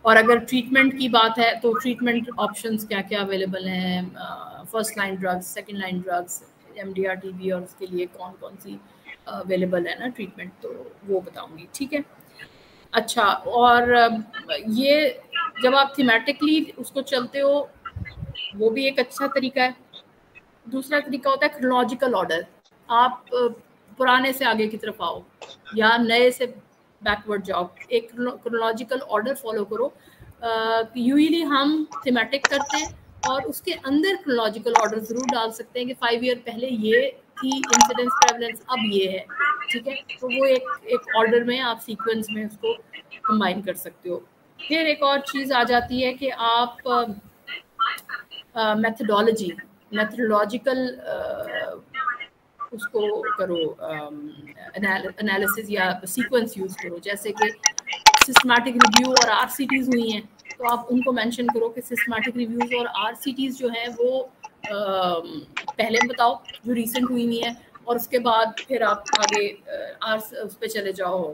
A: और अगर ट्रीटमेंट की बात है तो ट्रीटमेंट ऑप्शंस क्या क्या अवेलेबल हैं, first line drugs, second line drugs, MDR TB, और उसके लिए कौन कौन सी अवेलेबल है ना ट्रीटमेंट, तो वो बताऊंगी, ठीक है। अच्छा, और ये जब आप थीमेटिकली उसको चलते हो वो भी एक अच्छा तरीका है। दूसरा तरीका होता है क्रोनोलॉजिकल ऑर्डर, आप पुराने से आगे की तरफ आओ या नए से बैकवर्ड जाओ, एक क्रोनोलॉजिकल ऑर्डर फॉलो करो। यूजुअली हम थीमेटिक करते हैं, और उसके अंदर क्रोनोलॉजिकल ऑर्डर जरूर डाल सकते हैं कि 5 ईयर पहले ये थी इंसिडेंस प्रेवलेंस, अब ये है, ठीक है। तो वो एक ऑर्डर में आप सीक्वेंस में उसको कंबाइन कर सकते हो। फिर एक और चीज़ आ जाती है कि आप मेथडोलॉजिकल उसको करो, एनालिसिस या सीक्वेंस यूज करो। जैसे कि सिस्टमैटिक रिव्यू और आरसीटीज हुई हैं, तो आप उनको मेंशन करो कि सिस्टमैटिक रिव्यूज और आरसीटीज जो हैं वो पहले बताओ जो रीसेंट हुई हुई है, और उसके बाद फिर आप आगे उस पर चले जाओ,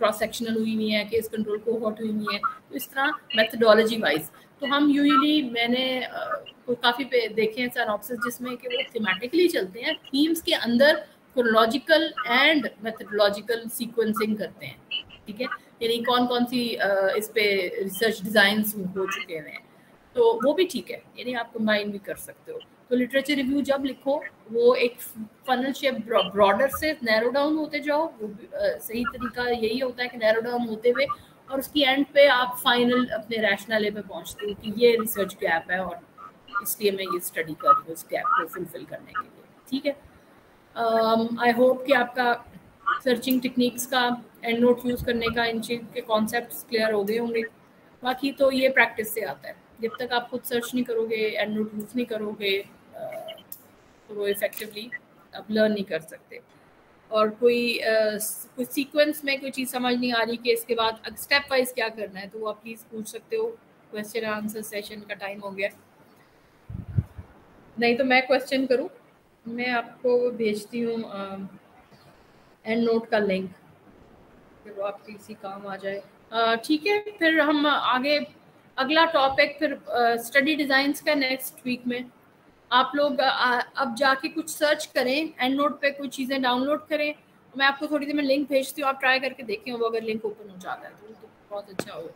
A: क्रॉस सेक्शनल हुई हुई है, केस कंट्रोल कोहॉर्ट हुई हुई है। तो इस तरह मेथडोलॉजी वाइज तो हम यूजुअली मैंने काफ़ी पे देखे हैं सिनॉप्सिस जिसमें कि वो थीमेटिकली चलते हैं, थीम्स के अंदर क्रोनोलॉजिकल एंड मेथडोलॉजिकल सीक्वेंसिंग करते हैं, ठीक है। यानी कौन कौन सी इस पे रिसर्च डिजाइन हो चुके हैं, तो वो भी ठीक है, यानी आप कंबाइन भी कर सकते हो। तो लिटरेचर रिव्यू जब लिखो वो एक फनल शेप ब्रॉडर से नैरो डाउन होते जाओ, वो सही तरीका यही होता है कि नैरो डाउन होते हुए और उसकी एंड पे आप फाइनल अपने रैशनले पे पहुंचते हो कि ये रिसर्च गैप है और इसलिए मैं ये स्टडी कर रही हूँ इस गैप को फुलफिल करने के लिए, ठीक है। आई होप कि आपका सर्चिंग टेक्निक्स का एंड नोट यूज़ करने का इन चीज के कॉन्सेप्ट्स क्लियर हो गए होंगे। बाकी तो ये प्रैक्टिस से आता है, जब तक आप खुद सर्च नहीं करोगे एंड नोट यूज़ नहीं करोगे तो वो इफेक्टिवली आप लर्न नहीं कर सकते। और कोई सीक्वेंस में कोई चीज़ समझ नहीं आ रही कि इसके बाद स्टेप वाइज क्या करना है, तो वो आप प्लीज़ पूछ सकते हो। क्वेश्चन आंसर सेशन का टाइम हो गया, नहीं तो मैं क्वेश्चन करूं, मैं आपको भेजती हूँ एंड नोट का लिंक, फिर वो आपके इसी काम आ जाए, ठीक है। फिर हम आगे अगला टॉपिक फिर स्टडी डिज़ाइंस का नेक्स्ट वीक में आप लोग अब जाके कुछ सर्च करें, एंड नोट पे कुछ चीज़ें डाउनलोड करें। मैं आपको थोड़ी देर में लिंक भेजती हूँ, आप ट्राई करके देखें, वो अगर लिंक ओपन हो जाता है तो बहुत अच्छा होगा।